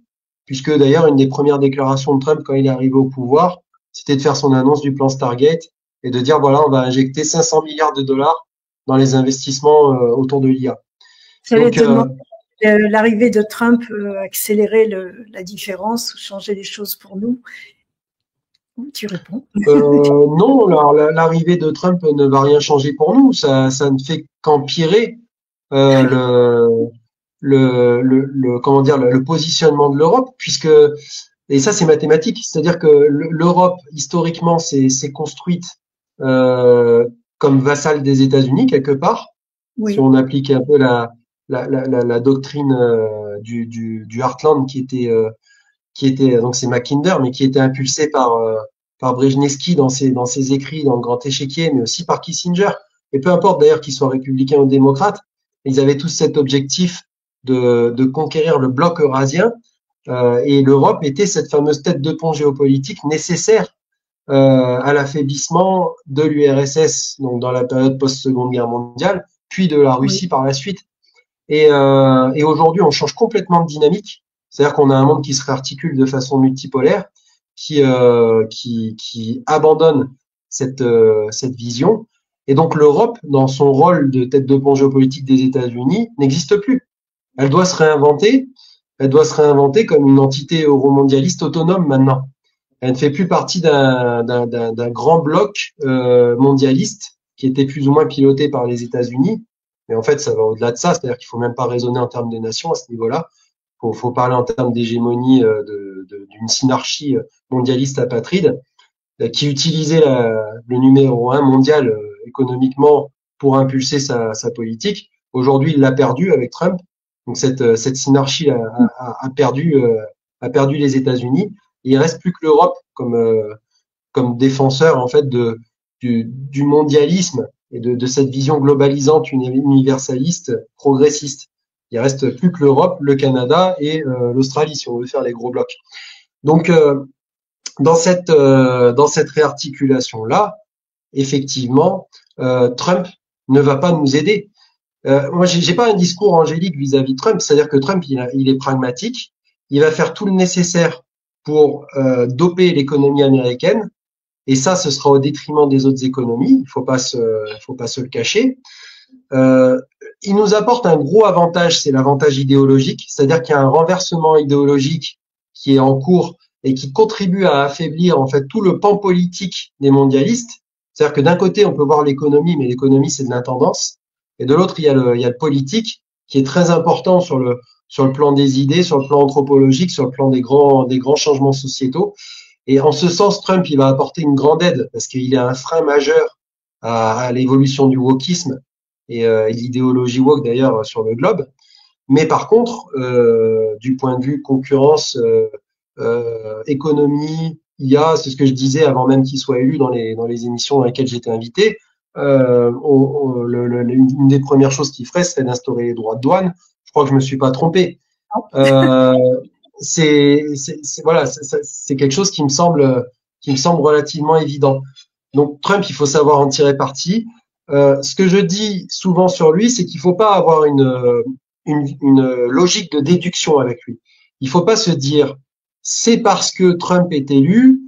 puisque d'ailleurs, une des premières déclarations de Trump quand il est arrivé au pouvoir, c'était de faire son annonce du plan Stargate et de dire, voilà, on va injecter 500 milliards de dollars dans les investissements autour de l'IA. J'allais te demander, l'arrivée de Trump accélérer la différence ou changer les choses pour nous. Tu réponds. Non, l'arrivée de Trump ne va rien changer pour nous. Ça ne fait qu'empirer comment dire, le positionnement de l'Europe, puisque, et ça c'est mathématique, c'est-à-dire que l'Europe historiquement s'est construite comme vassale des États-Unis quelque part. Oui. Si on applique un peu la doctrine du Heartland qui était donc c'est Mackinder, mais qui était impulsé par Brzezinski dans ses écrits dans le Grand Échiquier, mais aussi par Kissinger. Et peu importe d'ailleurs qu'ils soient républicains ou démocrates, ils avaient tous cet objectif de conquérir le bloc eurasien, et l'Europe était cette fameuse tête de pont géopolitique nécessaire à l'affaiblissement de l'URSS, donc dans la période post-Seconde Guerre mondiale, puis de la Russie par la suite. Et aujourd'hui, on change complètement de dynamique. C'est-à-dire qu'on a un monde qui se réarticule de façon multipolaire, qui abandonne cette vision. Et donc l'Europe, dans son rôle de tête de pont géopolitique des États-Unis, n'existe plus. Elle doit se réinventer. Elle doit se réinventer comme une entité euromondialiste autonome maintenant. Elle ne fait plus partie d'un grand bloc mondialiste qui était plus ou moins piloté par les États-Unis. Mais en fait, ça va au-delà de ça. C'est-à-dire qu'il faut même pas raisonner en termes de nations à ce niveau-là. Faut parler en termes d'hégémonie d'une synarchie mondialiste apatride qui utilisait le numéro 1 mondial économiquement pour impulser sa politique. Aujourd'hui, il l'a perdu avec Trump. Donc cette synarchie a perdu les États-Unis. Et il reste plus que l'Europe comme défenseur en fait du mondialisme et de cette vision globalisante, universaliste, progressiste. Il reste plus que l'Europe, le Canada et l'Australie si on veut faire les gros blocs. Donc dans cette réarticulation là, effectivement, Trump ne va pas nous aider. Moi, j'ai pas un discours angélique vis-à-vis de Trump, c'est-à-dire que Trump, il est pragmatique, il va faire tout le nécessaire pour doper l'économie américaine, et ça, ce sera au détriment des autres économies. Il faut pas se le cacher. Il nous apporte un gros avantage, c'est l'avantage idéologique, c'est-à-dire qu'il y a un renversement idéologique qui est en cours et qui contribue à affaiblir en fait tout le pan politique des mondialistes. C'est-à-dire que d'un côté, on peut voir l'économie, mais l'économie c'est de l'intendance, et de l'autre, il y a le politique qui est très important sur le plan des idées, sur le plan anthropologique, sur le plan des grands changements sociétaux. Et en ce sens, Trump, il va apporter une grande aide parce qu'il est un frein majeur à l'évolution du wokisme et l'idéologie woke d'ailleurs sur le globe. Mais par contre, du point de vue concurrence, économie, IA, c'est ce que je disais avant même qu'il soit élu dans les émissions dans lesquelles j'étais invité. Une des premières choses qu'il ferait serait d'instaurer les droits de douane. Je crois que je me suis pas trompé. C'est quelque chose qui me semble relativement évident. Donc Trump, il faut savoir en tirer parti. Ce que je dis souvent sur lui, c'est qu'il faut pas avoir une logique de déduction avec lui. Il faut pas se dire c'est parce que Trump est élu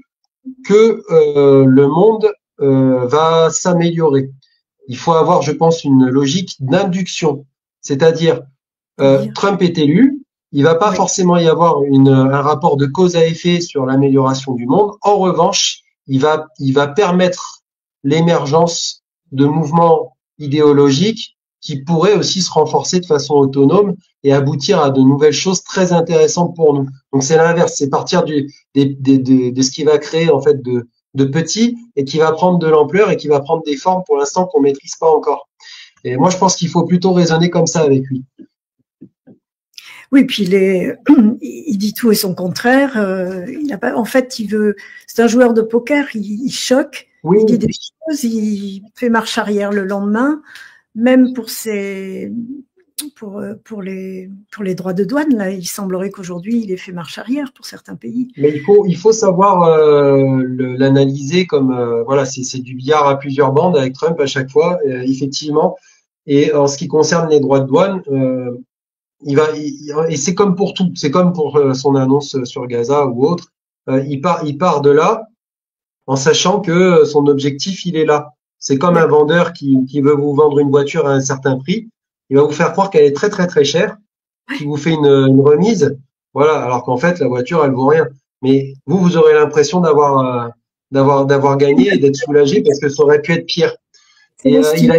que le monde va s'améliorer. Il faut avoir, je pense, une logique d'induction, c'est-à-dire C'est-à-dire? Trump est élu, il va pas Oui, forcément y avoir un rapport de cause à effet sur l'amélioration du monde. En revanche, il va permettre l'émergence de mouvements idéologiques qui pourraient aussi se renforcer de façon autonome et aboutir à de nouvelles choses très intéressantes pour nous. Donc c'est l'inverse, c'est partir de ce qui va créer en fait de petit et qui va prendre de l'ampleur et qui va prendre des formes pour l'instant qu'on maîtrise pas encore. Et moi je pense qu'il faut plutôt raisonner comme ça avec lui. oui, puis il dit tout et son contraire. Il a pas, en fait, c'est un joueur de poker. Il choque, il dit Oui, des choses, il fait marche arrière le lendemain, même pour les droits de douane. Là, il semblerait qu'aujourd'hui, il ait fait marche arrière pour certains pays. mais il faut savoir l'analyser comme voilà, c'est du billard à plusieurs bandes avec Trump à chaque fois, effectivement. Et en ce qui concerne les droits de douane, et c'est comme pour tout, c'est comme pour son annonce sur Gaza ou autre. Il part de là en sachant que son objectif il est là. C'est comme un D'accord. vendeur qui veut vous vendre une voiture à un certain prix, il va vous faire croire qu'elle est très très très chère, qui vous fait une remise, voilà, alors qu'en fait la voiture elle vaut rien. Mais vous aurez l'impression d'avoir gagné et d'être soulagé parce que ça aurait pu être pire. C'est Et mon style.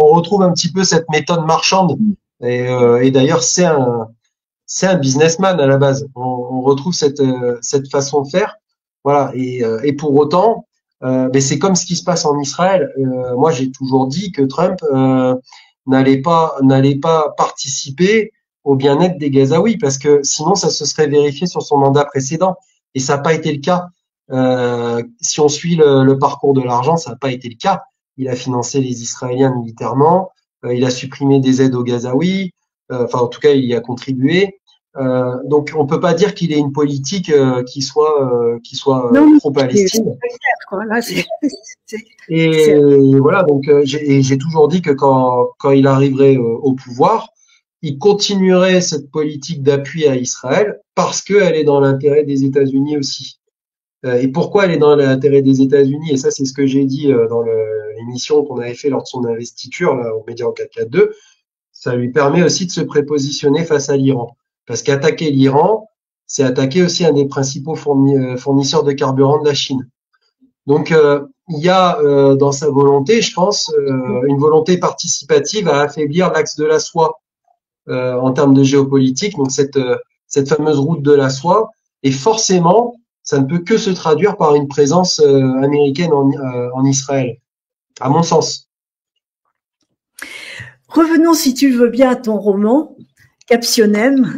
on retrouve un petit peu cette méthode marchande. Et d'ailleurs c'est un businessman à la base. On retrouve cette façon de faire. Voilà. Et pour autant, mais c'est comme ce qui se passe en Israël. Moi, j'ai toujours dit que Trump n'allait pas participer au bien-être des Gazaouis parce que sinon, ça se serait vérifié sur son mandat précédent. Et ça n'a pas été le cas. Si on suit le parcours de l'argent, ça n'a pas été le cas. Il a financé les Israéliens militairement. Il a supprimé des aides aux Gazaouis. Enfin, en tout cas, il y a contribué. Donc, on peut pas dire qu'il ait une politique qui soit Non, c'est pro-Palestine. très clair, quoi. Là, c'est, Et c'est- voilà, donc j'ai toujours dit que quand il arriverait au pouvoir, il continuerait cette politique d'appui à Israël parce qu'elle est dans l'intérêt des États-Unis aussi. Et pourquoi elle est dans l'intérêt des États-Unis? Et ça, c'est ce que j'ai dit dans l'émission qu'on avait fait lors de son investiture là, au Média en 442. Ça lui permet aussi de se prépositionner face à l'Iran. Parce qu'attaquer l'Iran, c'est attaquer aussi un des principaux fournisseurs de carburant de la Chine. Donc, il y a dans sa volonté, je pense, une volonté participative à affaiblir l'axe de la soie en termes de géopolitique, donc cette fameuse route de la soie. Et forcément, ça ne peut que se traduire par une présence américaine en Israël, à mon sens. Revenons, si tu veux bien, à ton roman, Captionnem.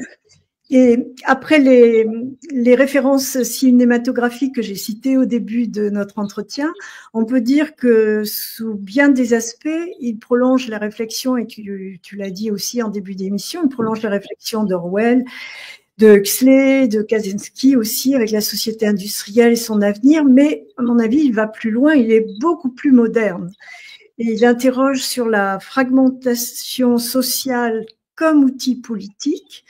Et après les références cinématographiques que j'ai citées au début de notre entretien, on peut dire que sous bien des aspects, il prolonge la réflexion, et tu l'as dit aussi en début d'émission, il prolonge la réflexion d'Orwell, de Huxley, de Kaczynski aussi, avec la société industrielle et son avenir, mais à mon avis, il va plus loin, il est beaucoup plus moderne. Et il interroge sur la fragmentation sociale comme outil politique.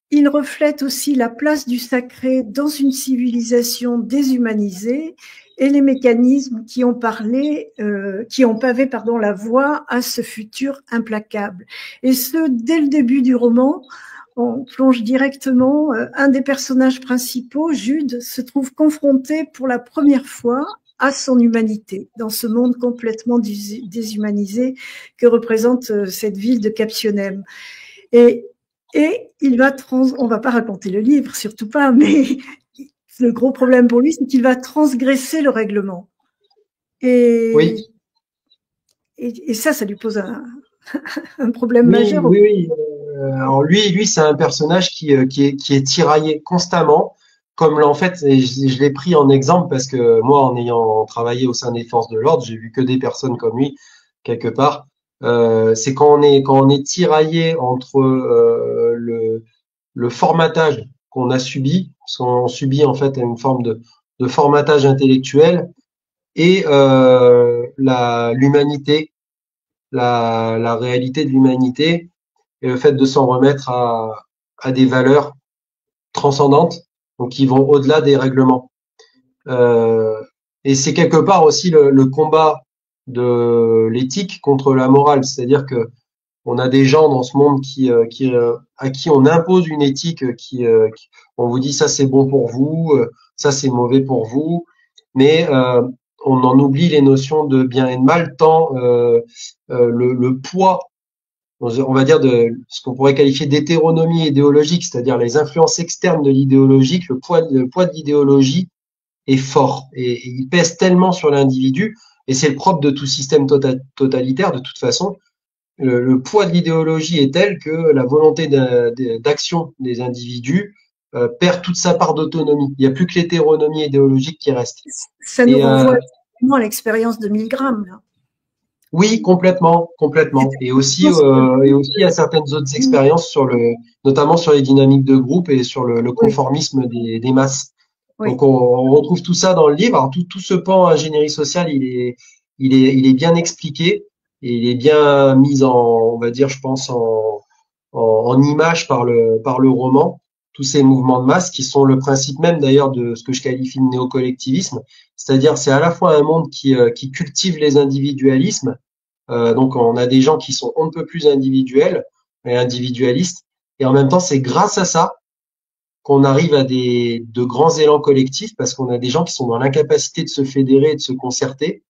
Il reflète aussi la place du sacré dans une civilisation déshumanisée et les mécanismes qui ont pavé la voie à ce futur implacable. Et ce, dès le début du roman, on plonge directement, un des personnages principaux, Jude, se trouve confronté pour la première fois à son humanité, dans ce monde complètement déshumanisé que représente cette ville de Captionnem. Et on va pas raconter le livre, surtout pas, mais le gros problème pour lui, c'est qu'il va transgresser le règlement. Et, Oui, et ça lui pose un problème oui, majeur. oui, oui. Alors lui, c'est un personnage qui est tiraillé constamment, comme en fait, et je l'ai pris en exemple parce que moi, en ayant travaillé au sein des forces de l'ordre, j'ai vu que des personnes comme lui quelque part. C'est quand on est tiraillé entre le formatage qu'on a subi, parce qu'on subit en fait une forme de formatage intellectuel et l'humanité, la réalité de l'humanité et le fait de s'en remettre à des valeurs transcendantes, donc qui vont au-delà des règlements. Euh, et c'est quelque part aussi le combat de l'éthique contre la morale, c'est-à-dire que On a des gens dans ce monde à qui on impose une éthique on vous dit ça c'est bon pour vous, ça c'est mauvais pour vous, mais on en oublie les notions de bien et de mal, tant le poids, on va dire, de ce qu'on pourrait qualifier d'hétéronomie idéologique, c'est-à-dire les influences externes de l'idéologie, le poids de l'idéologie est fort et il pèse tellement sur l'individu, et c'est le propre de tout système totalitaire de toute façon. Le poids de l'idéologie est tel que la volonté d'action des individus perd toute sa part d'autonomie. Il n'y a plus que l'hétéronomie idéologique qui reste. Ça nous renvoie à l'expérience de Milgram, là. Oui, complètement, complètement. Et aussi à certaines autres expériences notamment sur les dynamiques de groupe et sur le conformisme des masses. Oui. Donc on retrouve tout ça dans le livre. Alors tout ce pan ingénierie sociale, il est bien expliqué et il est bien mis on va dire, je pense en image par le roman. Tous ces mouvements de masse qui sont le principe même d'ailleurs de ce que je qualifie de néocollectivisme. C'est-à-dire c'est à la fois un monde qui cultive les individualismes. Donc on a des gens qui sont un peu plus individuels et individualistes, et en même temps c'est grâce à ça qu'on arrive à de grands élans collectifs, parce qu'on a des gens qui sont dans l'incapacité de se fédérer et de se concerter.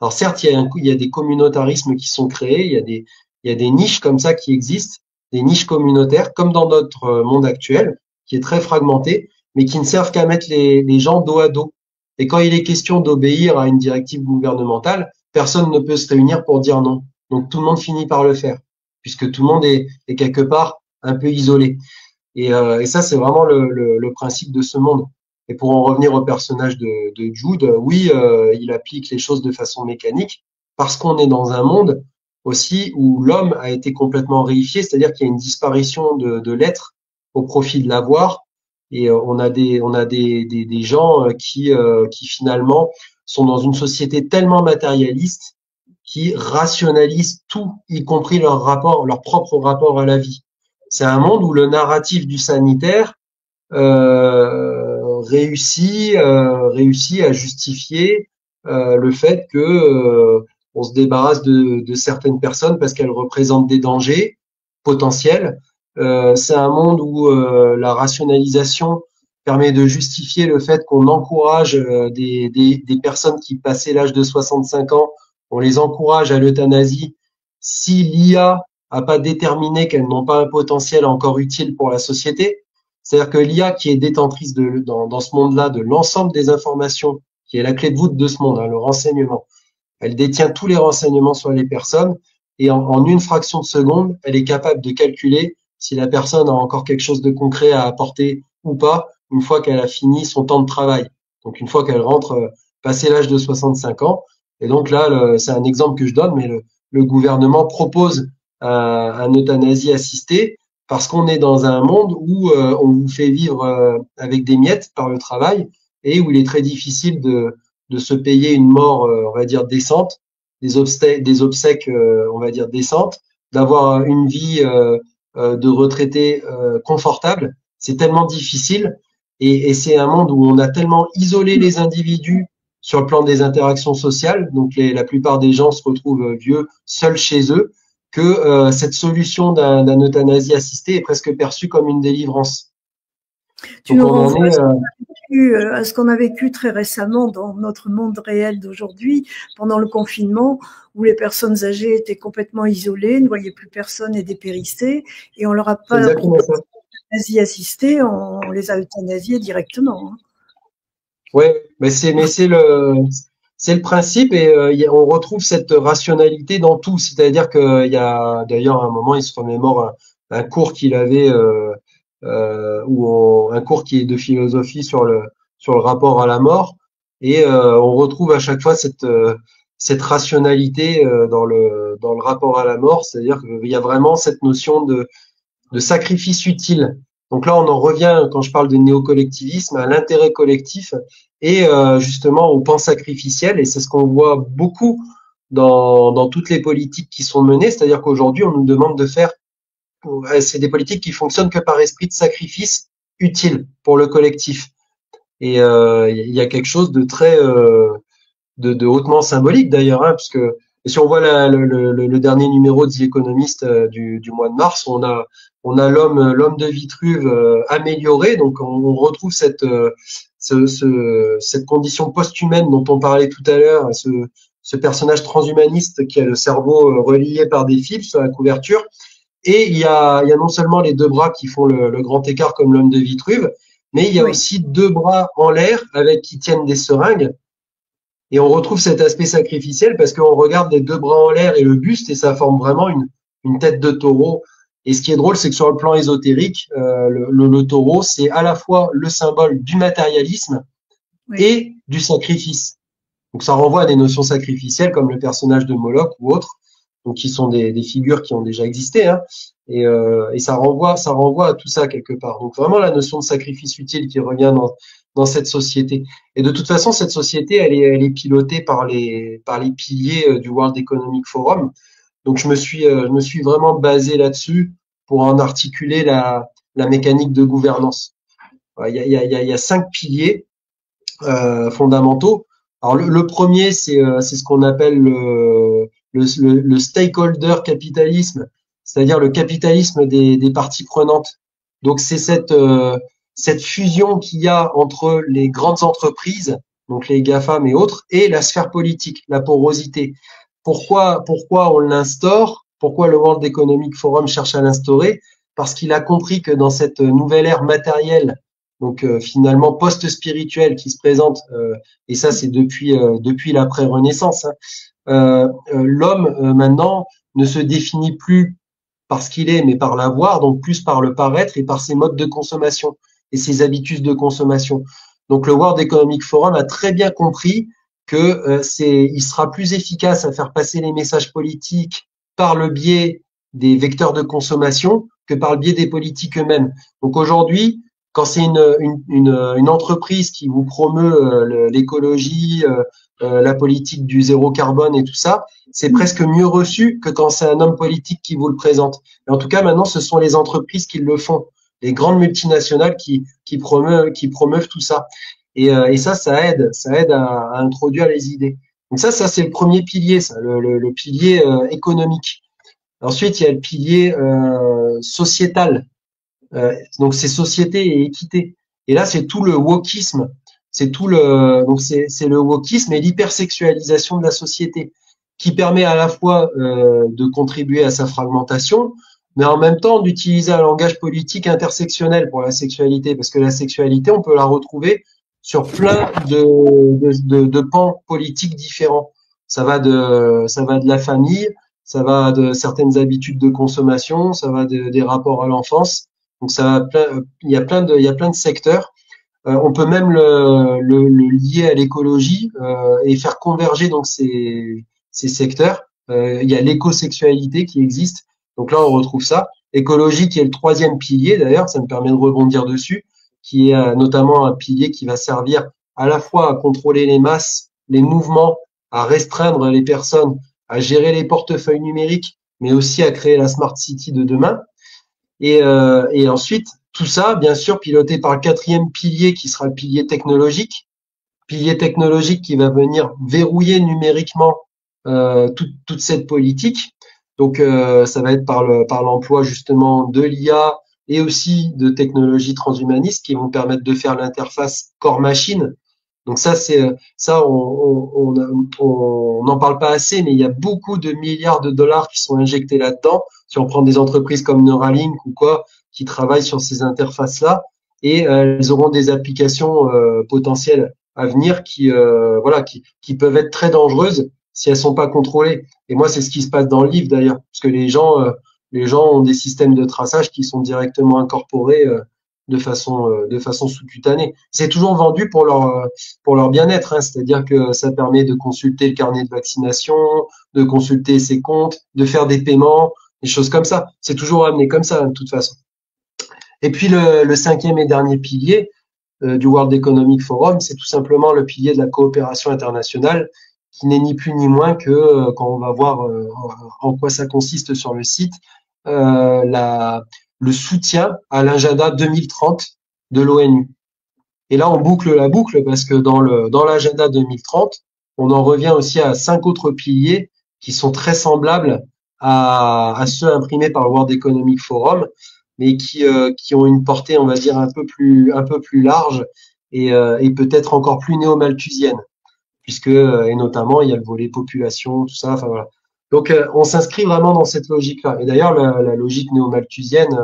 Alors certes, il y a des communautarismes qui sont créés, il y a des niches comme ça qui existent, des niches communautaires, comme dans notre monde actuel, qui est très fragmenté, mais qui ne servent qu'à mettre les gens dos à dos. Et quand il est question d'obéir à une directive gouvernementale, personne ne peut se réunir pour dire non. Donc tout le monde finit par le faire, puisque tout le monde est quelque part un peu isolé. Et ça, c'est vraiment le principe de ce monde. Et pour en revenir au personnage de Jude, oui, il applique les choses de façon mécanique, parce qu'on est dans un monde aussi où l'homme a été complètement réifié, c'est-à-dire qu'il y a une disparition de l'être au profit de l'avoir. Et on a des gens qui finalement sont dans une société tellement matérialiste, qui rationalisent tout, y compris leur propre rapport à la vie. C'est un monde où le narratif du sanitaire réussit à justifier le fait que on se débarrasse de certaines personnes parce qu'elles représentent des dangers potentiels. C'est un monde où la rationalisation permet de justifier le fait qu'on encourage des personnes qui passaient l'âge de 65 ans, on les encourage à l'euthanasie si l'IA a pas déterminé qu'elles n'ont pas un potentiel encore utile pour la société. C'est-à-dire que l'IA, qui est détentrice dans ce monde-là de l'ensemble des informations, qui est la clé de voûte de ce monde, le renseignement, elle détient tous les renseignements sur les personnes, et en une fraction de seconde, elle est capable de calculer si la personne a encore quelque chose de concret à apporter ou pas, une fois qu'elle a fini son temps de travail. Donc une fois qu'elle rentre, passé l'âge de 65 ans. Et donc là, c'est un exemple que je donne, mais le gouvernement propose un euthanasie assistée, parce qu'on est dans un monde où on vous fait vivre avec des miettes par le travail, et où il est très difficile de se payer une mort, on va dire, décente, des obsèques, on va dire, décentes, d'avoir une vie de retraité confortable. C'est tellement difficile, et c'est un monde où on a tellement isolé les individus sur le plan des interactions sociales, donc la plupart des gens se retrouvent vieux, seuls chez eux, que cette solution d'un euthanasie assistée est presque perçue comme une délivrance. Tu nous renvoies à ce qu'on a vécu très récemment dans notre monde réel d'aujourd'hui, pendant le confinement, où les personnes âgées étaient complètement isolées, ne voyaient plus personne et dépérissaient, et on leur a pas proposé l'euthanasie assistée, on les a euthanasiés directement. Oui, mais c'est le principe, et on retrouve cette rationalité dans tout. C'est-à-dire qu'il y a d'ailleurs à un moment, il se remémore un cours qu'il avait un cours qui est de philosophie sur le rapport à la mort, et on retrouve à chaque fois cette rationalité dans le rapport à la mort. C'est-à-dire qu'il y a vraiment cette notion de sacrifice utile. Donc là, on en revient, quand je parle de néocollectivisme, à l'intérêt collectif et justement au pan sacrificiel. Et c'est ce qu'on voit beaucoup dans toutes les politiques qui sont menées. C'est-à-dire qu'aujourd'hui, on nous demande de faire, c'est des politiques qui fonctionnent que par esprit de sacrifice utile pour le collectif. Et il y a quelque chose de très, de hautement symbolique d'ailleurs, puisque Et si on voit le dernier numéro de The Economist du mois de mars, on a l'homme de Vitruve amélioré. Donc on retrouve cette condition post-humaine dont on parlait tout à l'heure, ce personnage transhumaniste qui a le cerveau relié par des fils sur la couverture. Et il y a non seulement les deux bras qui font le grand écart comme l'homme de Vitruve, mais il y a Oui, aussi deux bras en l'air avec qui tiennent des seringues. Et on retrouve cet aspect sacrificiel parce qu'on regarde les deux bras en l'air et le buste et ça forme vraiment une tête de taureau. Et ce qui est drôle, c'est que sur le plan ésotérique, le taureau, c'est à la fois le symbole du matérialisme oui. et du sacrifice. Donc ça renvoie à des notions sacrificielles comme le personnage de Moloch ou autres, donc qui sont des figures qui ont déjà existé, hein, et ça renvoie à tout ça quelque part. Donc vraiment la notion de sacrifice utile qui revient dans cette société. Et de toute façon, cette société, elle est pilotée par les piliers du World Economic Forum. Donc je me suis vraiment basé là-dessus pour en articuler la mécanique de gouvernance. Il y a 5 piliers fondamentaux. Alors le premier, c'est ce qu'on appelle le stakeholder capitalisme, c'est-à-dire le capitalisme des parties prenantes. Donc c'est cette fusion qu'il y a entre les grandes entreprises, donc les GAFAM et autres, et la sphère politique, la porosité. Pourquoi on l'instaure? Pourquoi le World Economic Forum cherche à l'instaurer? Parce qu'il a compris que dans cette nouvelle ère matérielle, donc finalement post-spirituelle qui se présente, et ça c'est depuis l'après-Renaissance, hein, l'homme maintenant ne se définit plus par ce qu'il est, mais par l'avoir, donc plus par le paraître et par ses modes de consommation et ses habitudes de consommation. Donc le World Economic Forum a très bien compris que il sera plus efficace à faire passer les messages politiques par le biais des vecteurs de consommation que par le biais des politiques eux-mêmes. Donc aujourd'hui, quand c'est une entreprise qui vous promeut l'écologie, la politique du zéro carbone et tout ça, c'est presque mieux reçu que quand c'est un homme politique qui vous le présente. Et en tout cas, maintenant, ce sont les entreprises qui le font, les grandes multinationales qui promeuvent tout ça. Et ça aide à introduire les idées. Donc ça c'est le premier pilier, ça, le pilier économique. Ensuite, il y a le pilier sociétal. Donc c'est société et équité. Et là, c'est tout le wokisme. Donc c'est le wokisme et l'hypersexualisation de la société qui permet à la fois de contribuer à sa fragmentation, mais en même temps d'utiliser un langage politique intersectionnel pour la sexualité, parce que la sexualité, on peut la retrouver sur plein de pans politiques différents. Ça va de la famille, ça va de certaines habitudes de consommation, ça va des rapports à l'enfance. Donc il y a plein de secteurs. On peut même le lier à l'écologie et faire converger donc ces secteurs. Il y a l'écosexualité qui existe. Donc là, on retrouve ça. Écologie qui est le troisième pilier d'ailleurs, ça me permet de rebondir dessus, qui est notamment un pilier qui va servir à la fois à contrôler les masses, les mouvements, à restreindre les personnes, à gérer les portefeuilles numériques, mais aussi à créer la smart city de demain. Et ensuite, tout ça, bien sûr, piloté par le quatrième pilier qui sera le pilier technologique qui va venir verrouiller numériquement toute cette politique. Donc, ça va être par l'emploi justement de l'IA et aussi de technologies transhumanistes qui vont permettre de faire l'interface corps-machine. Donc on n'en parle pas assez, mais il y a beaucoup de milliards de dollars qui sont injectés là-dedans. Si on prend des entreprises comme Neuralink ou quoi, qui travaillent sur ces interfaces-là, et elles auront des applications potentielles à venir qui peuvent être très dangereuses si elles sont pas contrôlées. Et moi, c'est ce qui se passe dans le livre d'ailleurs, parce que les gens ont des systèmes de traçage qui sont directement incorporés de façon sous-cutanée. C'est toujours vendu pour leur bien-être, hein, c'est-à-dire que ça permet de consulter le carnet de vaccination, de consulter ses comptes, de faire des paiements, des choses comme ça. C'est toujours amené comme ça, de toute façon. Et puis le cinquième et dernier pilier du World Economic Forum, c'est tout simplement le pilier de la coopération internationale, qui n'est ni plus ni moins que, quand on va voir en quoi ça consiste sur le site, le soutien à l'agenda 2030 de l'ONU. Et là, on boucle la boucle parce que dans l'agenda 2030, on en revient aussi à 5 autres piliers qui sont très semblables à ceux imprimés par le World Economic Forum, mais qui ont une portée, on va dire, un peu plus large et peut-être encore plus néo-malthusienne, puisque et notamment il y a le volet population, tout ça. Enfin voilà. Donc on s'inscrit vraiment dans cette logique-là. Et d'ailleurs, la logique néo-malthusienne,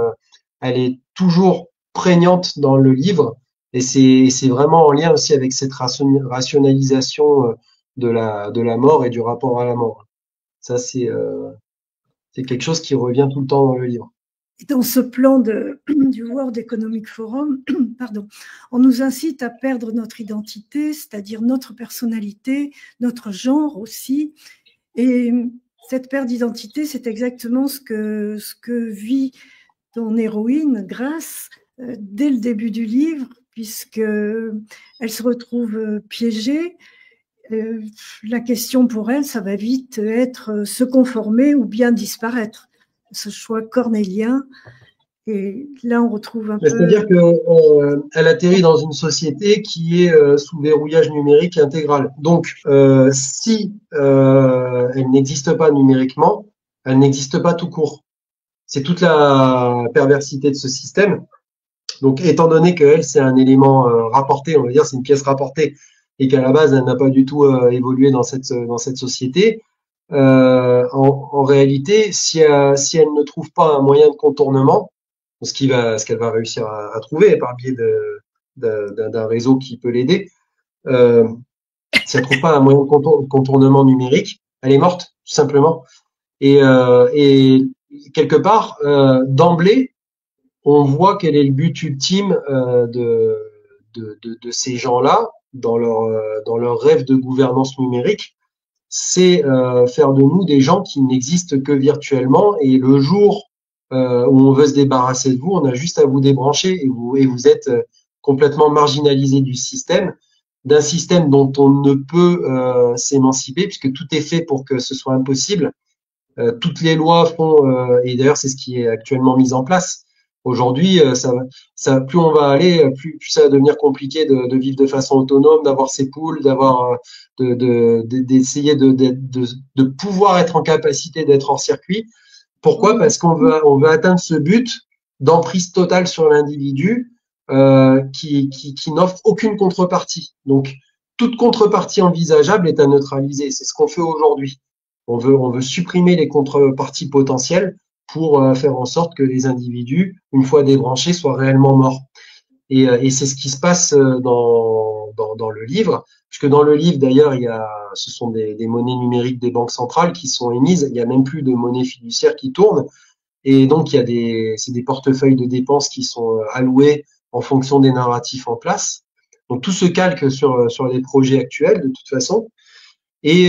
elle est toujours prégnante dans le livre, et c'est vraiment en lien aussi avec cette rationalisation de la mort et du rapport à la mort. Ça, c'est quelque chose qui revient tout le temps dans le livre. Dans ce plan du World Economic Forum, pardon, on nous incite à perdre notre identité, c'est-à-dire notre personnalité, notre genre aussi. Et cette perte d'identité, c'est exactement ce que vit ton héroïne, Grace, dès le début du livre, puisque elle se retrouve piégée. La question pour elle, ça va vite être se conformer ou bien disparaître. Ce choix cornélien. Et là, on retrouve un peu. C'est-à-dire que elle atterrit dans une société qui est sous verrouillage numérique intégral. Donc, si elle n'existe pas numériquement, elle n'existe pas tout court. C'est toute la perversité de ce système. Donc, étant donné qu'elle, c'est un élément rapporté, on va dire, c'est une pièce rapportée, et qu'à la base, elle n'a pas du tout évolué dans cette société, en réalité, si elle ne trouve pas un moyen de contournement, ce qu'elle va réussir à trouver par biais d'un réseau qui peut l'aider, si elle trouve pas un moyen de contournement numérique, elle est morte, tout simplement. Et quelque part, d'emblée, on voit quel est le but ultime de ces gens-là dans leur rêve de gouvernance numérique, c'est faire de nous des gens qui n'existent que virtuellement, et le jour où on veut se débarrasser de vous, on a juste à vous débrancher et vous êtes complètement marginalisé du système, d'un système dont on ne peut s'émanciper puisque tout est fait pour que ce soit impossible. Toutes les lois font, et d'ailleurs c'est ce qui est actuellement mis en place. Aujourd'hui, plus on va aller, plus ça va devenir compliqué de vivre de façon autonome, d'avoir ses poules, d'essayer de pouvoir être en capacité d'être hors circuit. Pourquoi? Parce qu'on veut atteindre ce but d'emprise totale sur l'individu qui n'offre aucune contrepartie. Donc, toute contrepartie envisageable est à neutraliser. C'est ce qu'on fait aujourd'hui. On veut supprimer les contreparties potentielles pour faire en sorte que les individus, une fois débranchés, soient réellement morts. Et c'est ce qui se passe dans le livre, puisque dans le livre, d'ailleurs, ce sont des monnaies numériques des banques centrales qui sont émises. Il n'y a même plus de monnaie fiduciaire qui tourne. Et donc, c'est des portefeuilles de dépenses qui sont alloués en fonction des narratifs en place. Donc, tout se calque sur les projets actuels, de toute façon. Et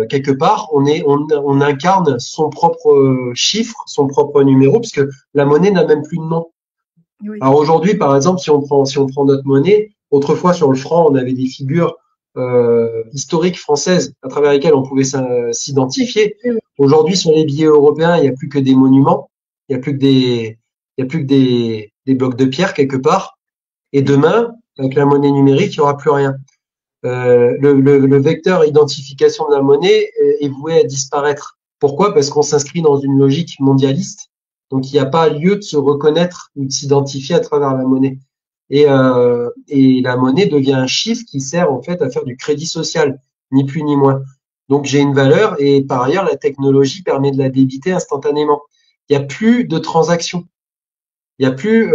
quelque part, on incarne son propre chiffre, son propre numéro, puisque la monnaie n'a même plus de nom. Oui. Alors aujourd'hui, par exemple, si on prend notre monnaie, autrefois sur le franc, on avait des figures historiques françaises à travers lesquelles on pouvait s'identifier. Oui. Aujourd'hui, sur les billets européens, il n'y a plus que des monuments, il n'y a plus que des blocs de pierre quelque part. Et demain, avec la monnaie numérique, il n'y aura plus rien. Le vecteur identification de la monnaie est voué à disparaître. Pourquoi? Parce qu'on s'inscrit dans une logique mondialiste. Donc, il n'y a pas lieu de se reconnaître ou de s'identifier à travers la monnaie. Et la monnaie devient un chiffre qui sert en fait à faire du crédit social, ni plus ni moins. Donc, j'ai une valeur et par ailleurs, la technologie permet de la débiter instantanément. Il n'y a plus de transactions. Il n'y a plus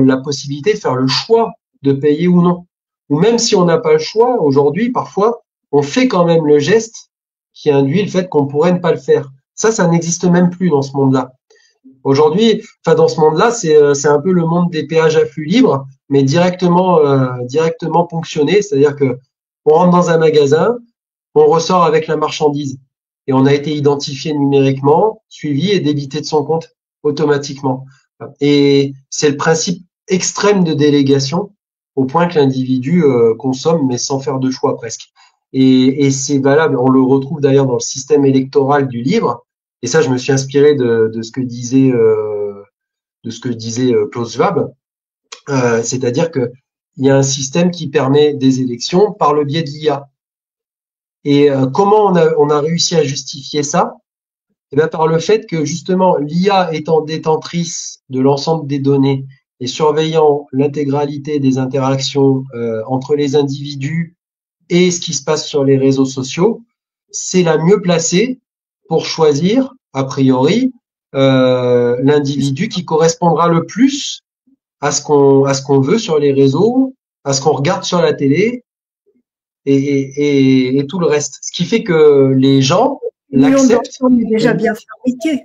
la possibilité de faire le choix de payer ou non. Ou même si on n'a pas le choix, aujourd'hui, parfois, on fait quand même le geste qui induit le fait qu'on pourrait ne pas le faire. Ça n'existe même plus dans ce monde-là. Aujourd'hui, enfin dans ce monde-là, c'est un peu le monde des péages à flux libre, mais directement ponctionné, c'est-à-dire que on rentre dans un magasin, on ressort avec la marchandise et on a été identifié numériquement, suivi et débité de son compte automatiquement. Et c'est le principe extrême de délégation au point que l'individu consomme mais sans faire de choix presque. Et c'est valable, on le retrouve d'ailleurs dans le système électoral du livre. Et ça, je me suis inspiré de ce que disait Klaus Schwab, c'est-à-dire que il y a un système qui permet des élections par le biais de l'IA. Et comment on a réussi à justifier ça? Eh bien, par le fait que justement l'IA étant détentrice de l'ensemble des données et surveillant l'intégralité des interactions entre les individus et ce qui se passe sur les réseaux sociaux, c'est la mieux placée pour choisir, a priori, l'individu qui correspondra le plus à ce qu'on veut sur les réseaux, à ce qu'on regarde sur la télé et tout le reste. Ce qui fait que les gens Million l'acceptent. d'enfants est déjà bien fabriqué.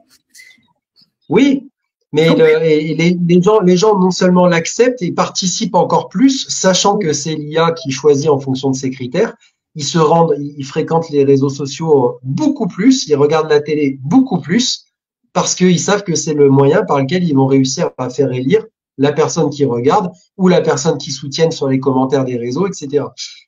Oui, mais les gens non seulement l'acceptent et participent encore plus, sachant que c'est l'IA qui choisit en fonction de ses critères. Ils fréquentent les réseaux sociaux beaucoup plus, ils regardent la télé beaucoup plus, parce qu'ils savent que c'est le moyen par lequel ils vont réussir à faire élire la personne qui regarde ou la personne qui soutiennent sur les commentaires des réseaux, etc.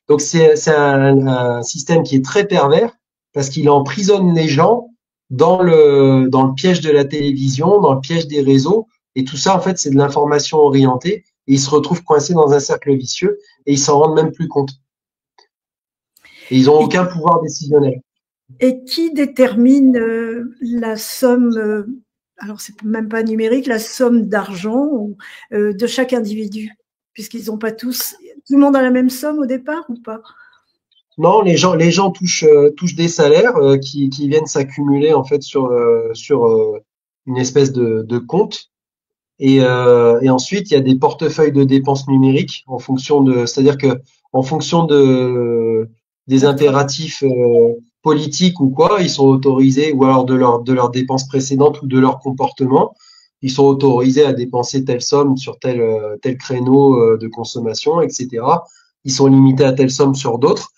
Donc c'est un système qui est très pervers parce qu'il emprisonne les gens dans le piège de la télévision, dans le piège des réseaux. Et tout ça, en fait, c'est de l'information orientée. Et ils se retrouvent coincés dans un cercle vicieux et ils s'en rendent même plus compte. Et ils n'ont aucun pouvoir décisionnel. Et qui détermine la somme, alors c'est même pas numérique, la somme d'argent de chaque individu? Puisqu'ils n'ont pas tous, tout le monde a la même somme au départ ou pas? Non, les gens touchent des salaires qui viennent s'accumuler en fait sur une espèce de compte. Et ensuite, il y a des portefeuilles de dépenses numériques en fonction de, c'est-à-dire que en fonction des impératifs politiques ou quoi, ils sont autorisés, ou alors de leurs dépenses précédentes ou de leur comportement, ils sont autorisés à dépenser telle somme sur tel créneau de consommation, etc. Ils sont limités à telle somme sur d'autres.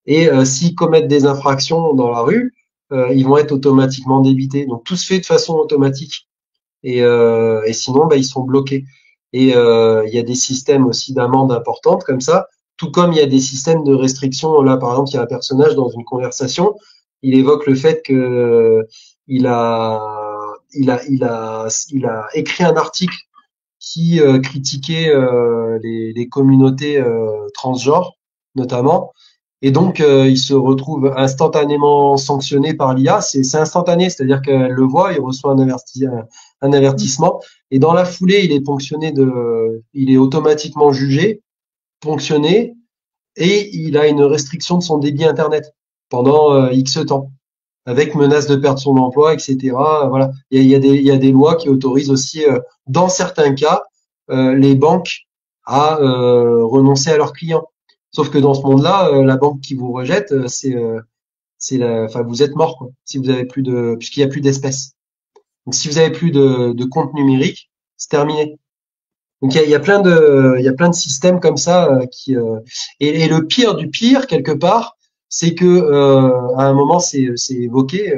Et s'ils commettent des infractions dans la rue, ils vont être automatiquement débités. Donc tout se fait de façon automatique et sinon bah, ils sont bloqués. Et il y a des systèmes aussi d'amendes importantes comme ça, tout comme il y a des systèmes de restriction. Là, par exemple, il y a un personnage dans une conversation, il évoque le fait que il a écrit un article qui critiquait les communautés transgenres, notamment. Et donc, il se retrouve instantanément sanctionné par l'IA. C'est instantané, c'est-à-dire qu'elle le voit, il reçoit un avertissement, et dans la foulée, il est automatiquement jugé, ponctionné, et il a une restriction de son débit Internet pendant X temps, avec menace de perdre son emploi, etc. Voilà, il y a des lois qui autorisent aussi, dans certains cas, les banques à renoncer à leurs clients. Sauf que dans ce monde-là, la banque qui vous rejette, enfin, vous êtes mort, quoi. Si vous avez plus puisqu'il y a plus d'espèces. Donc, si vous avez plus de compte numérique, c'est terminé. Donc, il y a plein de systèmes comme ça et le pire du pire quelque part, c'est que à un moment, c'est évoqué,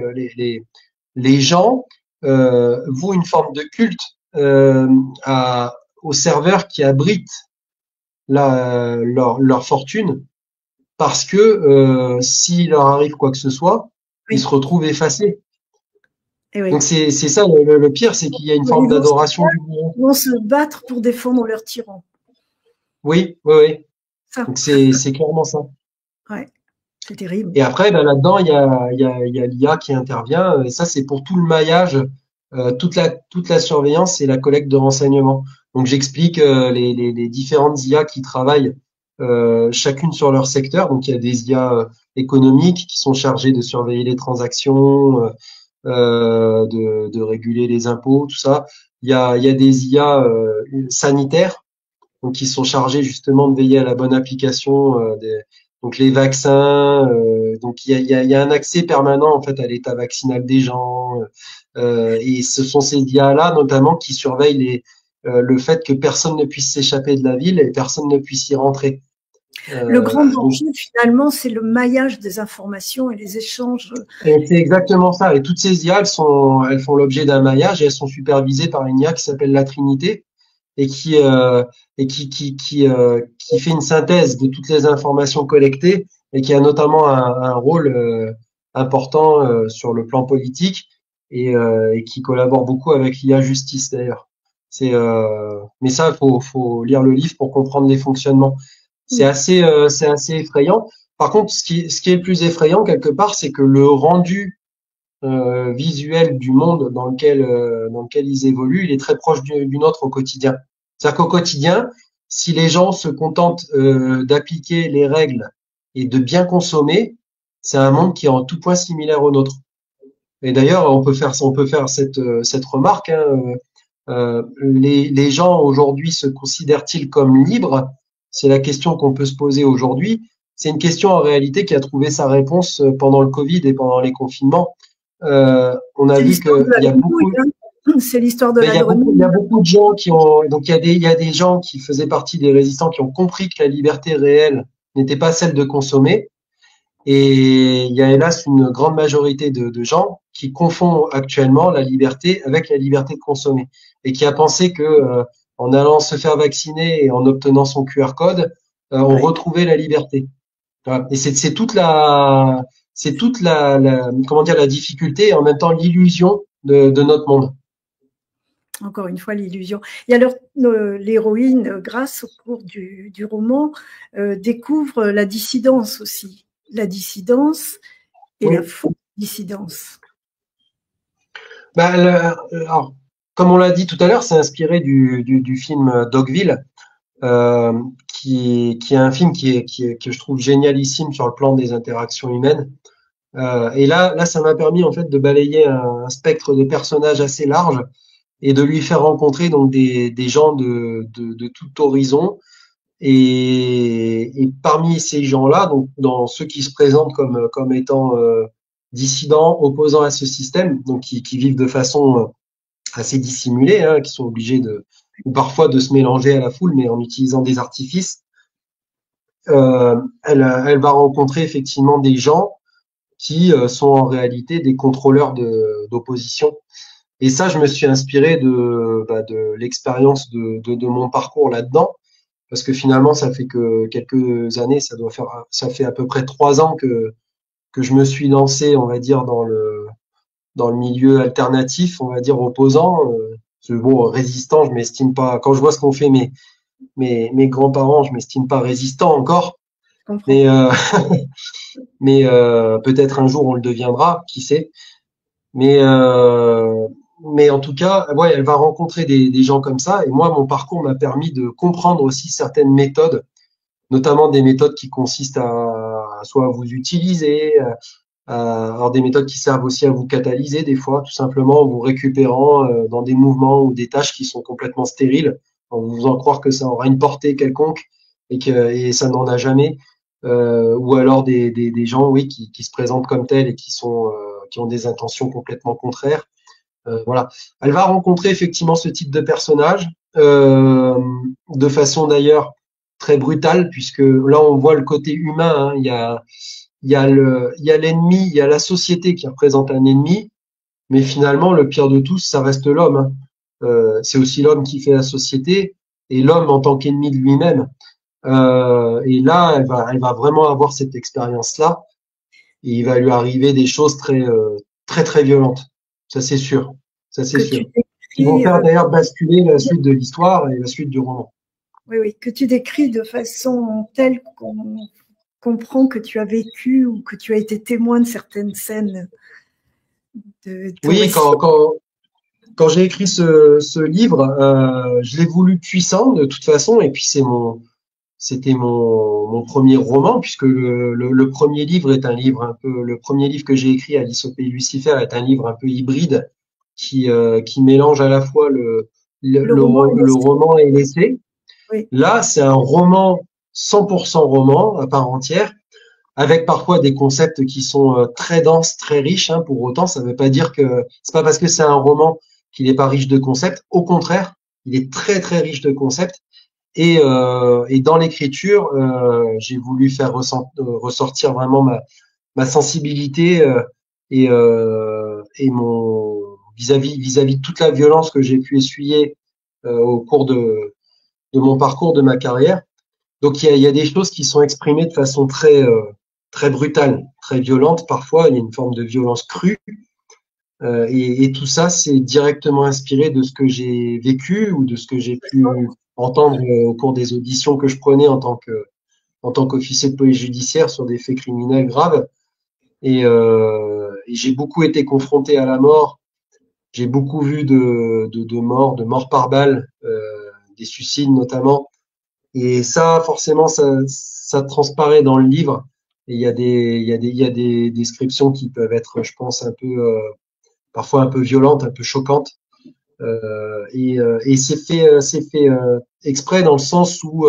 les gens vouent une forme de culte aux serveurs qui abritent leur fortune parce que s'il leur arrive quoi que ce soit, ils se retrouvent effacés. Oui. Donc c'est ça le pire, c'est qu'il y a une forme d'adoration du bourreau. Ils vont se battre pour défendre leur tyran. Oui, oui, oui. Ça. Donc c'est clairement ça. Ouais, c'est terrible. Et après, ben, là-dedans, il y a l'IA qui intervient. Et ça, c'est pour tout le maillage, toute la surveillance et la collecte de renseignements. Donc j'explique les différentes IA qui travaillent chacune sur leur secteur. Donc il y a des IA économiques qui sont chargées de surveiller les transactions, de réguler les impôts, tout ça. Il y a des IA sanitaires, donc qui sont chargés justement de veiller à la bonne application donc les vaccins. Donc il y a un accès permanent en fait à l'état vaccinal des gens. Et ce sont ces IA-là notamment qui surveillent le fait que personne ne puisse s'échapper de la ville et personne ne puisse y rentrer. Le grand danger, finalement, c'est le maillage des informations et les échanges. Et c'est exactement ça. Et toutes ces IA, elles font l'objet d'un maillage et elles sont supervisées par une IA qui s'appelle la Trinité et qui fait une synthèse de toutes les informations collectées et qui a notamment un rôle important sur le plan politique et qui collabore beaucoup avec l'IA Justice d'ailleurs. Mais ça, faut lire le livre pour comprendre les fonctionnements. C'est assez effrayant. Par contre, ce qui est le plus effrayant quelque part, c'est que le rendu visuel du monde dans lequel ils évoluent, il est très proche du nôtre au quotidien. C'est-à-dire qu'au quotidien, si les gens se contentent d'appliquer les règles et de bien consommer, c'est un monde qui est en tout point similaire au nôtre. Et d'ailleurs, on peut faire cette remarque, hein, les gens aujourd'hui se considèrent-ils comme libres? C'est la question qu'on peut se poser aujourd'hui. C'est une question en réalité qui a trouvé sa réponse pendant le Covid et pendant les confinements. On a C'est vu l'histoire de qu'il la y a beaucoup, grenouille, hein. C'est l'histoire de ben, il la y a beaucoup, il y a grenouille. beaucoup de gens qui ont, donc il y a des gens qui faisaient partie des résistants qui ont compris que la liberté réelle n'était pas celle de consommer. Et il y a hélas une grande majorité de gens qui confondent actuellement la liberté avec la liberté de consommer et qui a pensé que en allant se faire vacciner et en obtenant son QR code, on Oui. retrouvait la liberté. Voilà. Et c'est toute la comment dire la difficulté et en même temps l'illusion de notre monde. Encore une fois, l'illusion. Et alors, l'héroïne, grâce au cours du roman, découvre la dissidence aussi. La dissidence et la Oui. fausse dissidence. Bah, alors, comme on l'a dit tout à l'heure, c'est inspiré du film Dogville. Qui est un film que je trouve génialissime sur le plan des interactions humaines. Et là, ça m'a permis en fait de balayer un spectre de personnages assez large et de lui faire rencontrer donc des gens de tout horizon. Et parmi ces gens-là, donc dans ceux qui se présentent comme étant dissidents, opposants à ce système, donc qui vivent de façon assez dissimulés, hein, qui sont obligés ou parfois de se mélanger à la foule, mais en utilisant des artifices. Elle va rencontrer effectivement des gens qui sont en réalité des contrôleurs d'opposition. Et ça, je me suis inspiré de l'expérience de mon parcours là-dedans, parce que finalement, ça fait que quelques années, ça fait à peu près 3 ans que je me suis lancé, on va dire, dans le milieu alternatif, on va dire opposant. Ce bon, résistant, je m'estime pas. Quand je vois ce qu'ont fait mes grands-parents, je m'estime pas résistant encore. Je comprends. Mais mais peut-être un jour on le deviendra, qui sait. Mais mais en tout cas, ouais, elle va rencontrer des gens comme ça. Et moi, mon parcours m'a permis de comprendre aussi certaines méthodes, notamment des méthodes qui consistent à soit vous utiliser, alors des méthodes qui servent aussi à vous catalyser des fois, tout simplement en vous récupérant dans des mouvements ou des tâches qui sont complètement stériles, en vous faisant croire que ça aura une portée quelconque et ça n'en a jamais. Ou alors des gens, oui, qui se présentent comme tels et qui ont des intentions complètement contraires. Voilà. Elle va rencontrer effectivement ce type de personnage de façon d'ailleurs très brutale, puisque là on voit le côté humain. Hein. Il y a l'ennemi, il y a la société qui représente un ennemi, mais finalement, le pire de tous, ça reste l'homme. Hein. C'est aussi l'homme qui fait la société et l'homme en tant qu'ennemi de lui-même. Et là, elle va vraiment avoir cette expérience-là et il va lui arriver des choses très, très, très violentes. Ça, c'est sûr. Ça, c'est Que tu sûr. Qui vont décris, faire d'ailleurs basculer la suite de l'histoire et la suite du roman. oui, oui, que tu décris de façon telle qu'on comprend que tu as vécu ou que tu as été témoin de certaines scènes de ton Oui, récit. quand j'ai écrit ce livre, je l'ai voulu puissant de toute façon, et puis c'était mon premier roman, puisque le premier livre est un livre un peu, le premier livre que j'ai écrit, Alice au pays de Lucifer, est un livre un peu hybride qui mélange à la fois Le roman est le laissé. roman et l'essai. Oui, Là, c'est un roman 100% roman à part entière, avec parfois des concepts qui sont très denses, très riches. Hein, pour autant, ça ne veut pas dire que c'est pas parce que c'est un roman qu'il n'est pas riche de concepts. Au contraire, il est très très riche de concepts. Et dans l'écriture, j'ai voulu faire ressortir vraiment ma sensibilité et mon vis-à-vis de toute la violence que j'ai pu essuyer au cours de mon parcours, de ma carrière. Donc il y a des choses qui sont exprimées de façon très très brutale, très violente parfois. Il y a une forme de violence crue. Et tout ça, c'est directement inspiré de ce que j'ai vécu ou de ce que j'ai pu entendre au cours des auditions que je prenais en tant qu'officier de police judiciaire sur des faits criminels graves. Et j'ai beaucoup été confronté à la mort. J'ai beaucoup vu de morts par balle, des suicides notamment. Et ça, forcément, ça transparaît dans le livre. Et il y a des descriptions qui peuvent être, je pense, un peu, parfois un peu violentes, un peu choquantes. Et c'est fait exprès dans le sens où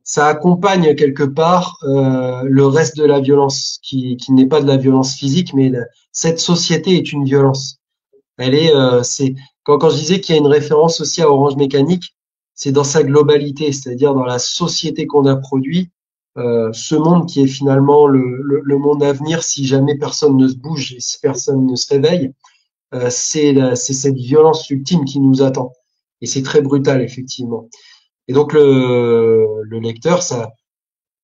ça accompagne quelque part le reste de la violence, qui n'est pas de la violence physique, mais cette société est une violence. Elle est, c'est quand je disais qu'il y a une référence aussi à Orange Mécanique, c'est dans sa globalité, c'est-à-dire dans la société qu'on a produit, ce monde qui est finalement le monde à venir si jamais personne ne se bouge et si personne ne se réveille, c'est cette violence ultime qui nous attend. Et c'est très brutal, effectivement. Et donc le lecteur, ça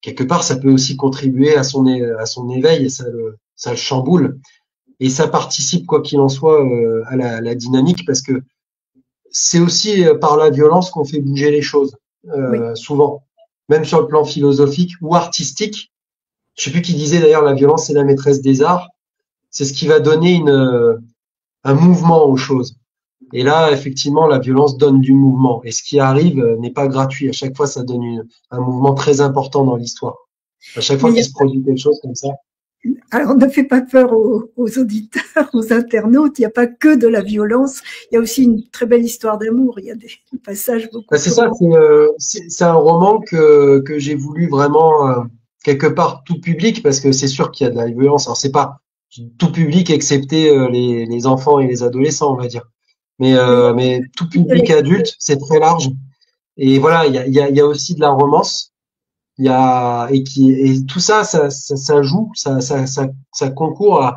quelque part, ça peut aussi contribuer à son éveil et ça le chamboule. Et ça participe, quoi qu'il en soit, à la dynamique, parce que c'est aussi par la violence qu'on fait bouger les choses, Oui. souvent, même sur le plan philosophique ou artistique. Je sais plus qui disait d'ailleurs, la violence est la maîtresse des arts. C'est ce qui va donner un mouvement aux choses. Et là, effectivement, la violence donne du mouvement. Et ce qui arrive n'est pas gratuit. À chaque fois, ça donne un mouvement très important dans l'histoire. À chaque fois Mais qu'il se produit quelque chose comme ça. alors, ne fais pas peur aux auditeurs, aux internautes. Il n'y a pas que de la violence. Il y a aussi une très belle histoire d'amour. Il y a des passages beaucoup C'est plus ça, romantiques. c'est un roman que j'ai voulu vraiment quelque part tout public, parce que c'est sûr qu'il y a de la violence. Alors c'est pas tout public excepté les enfants et les adolescents, on va dire. Oui, Mais tout de public adulte, c'est très large. Et voilà, il y a aussi de la romance. Il y a et tout ça, ça joue, ça concourt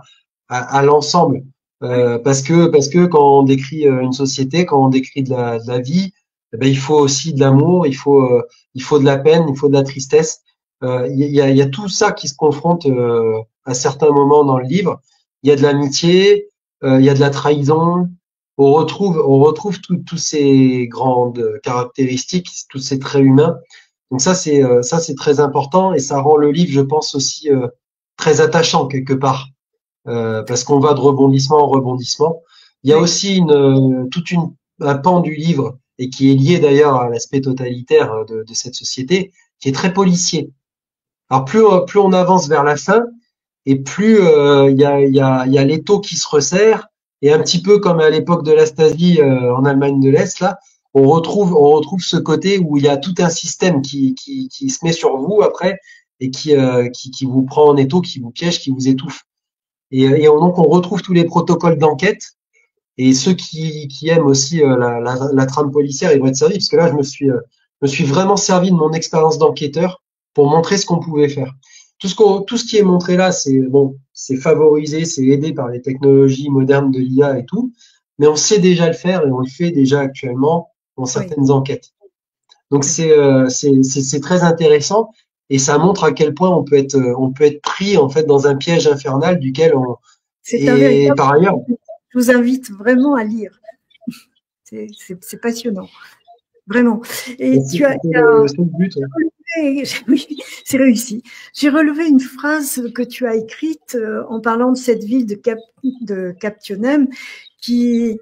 à l'ensemble. Parce que quand on décrit une société, quand on décrit de la vie, eh ben, il faut aussi de l'amour, il faut de la peine, il faut de la tristesse. Il y a tout ça qui se confronte à certains moments dans le livre. Il y a de l'amitié, il y a de la trahison. On retrouve tous ces grandes caractéristiques, tous ces traits humains. Donc ça c'est très important, et ça rend le livre, je pense aussi très attachant quelque part, parce qu'on va de rebondissement en rebondissement. Il y a oui, aussi un pan du livre, et qui est lié d'ailleurs à l'aspect totalitaire de cette société, qui est très policier. Alors plus on avance vers la fin, et plus il y a l'étau qui se resserre, et un petit peu comme à l'époque de la Stasi en Allemagne de l'Est, là, on retrouve ce côté où il y a tout un système qui se met sur vous après, et qui vous prend en étau, qui vous piège, qui vous étouffe. Donc on retrouve tous les protocoles d'enquête, et ceux qui aiment aussi la trame policière, ils vont être servis, parce que là je me suis vraiment servi de mon expérience d'enquêteur pour montrer ce qu'on pouvait faire. Tout ce qui est montré là, c'est bon, c'est favorisé, c'est aidé par les technologies modernes de l'IA et tout, mais on sait déjà le faire, et on le fait déjà actuellement dans oui, certaines enquêtes. Donc oui. c'est très intéressant, et ça montre à quel point on peut être pris en fait dans un piège infernal duquel on C'est un et véritable. par ailleurs. Je vous invite vraiment à lire. C'est passionnant, vraiment. Et tu as, C'est le but. Ouais. oui, c'est réussi. J'ai relevé une phrase que tu as écrite en parlant de cette ville de Captionem qui,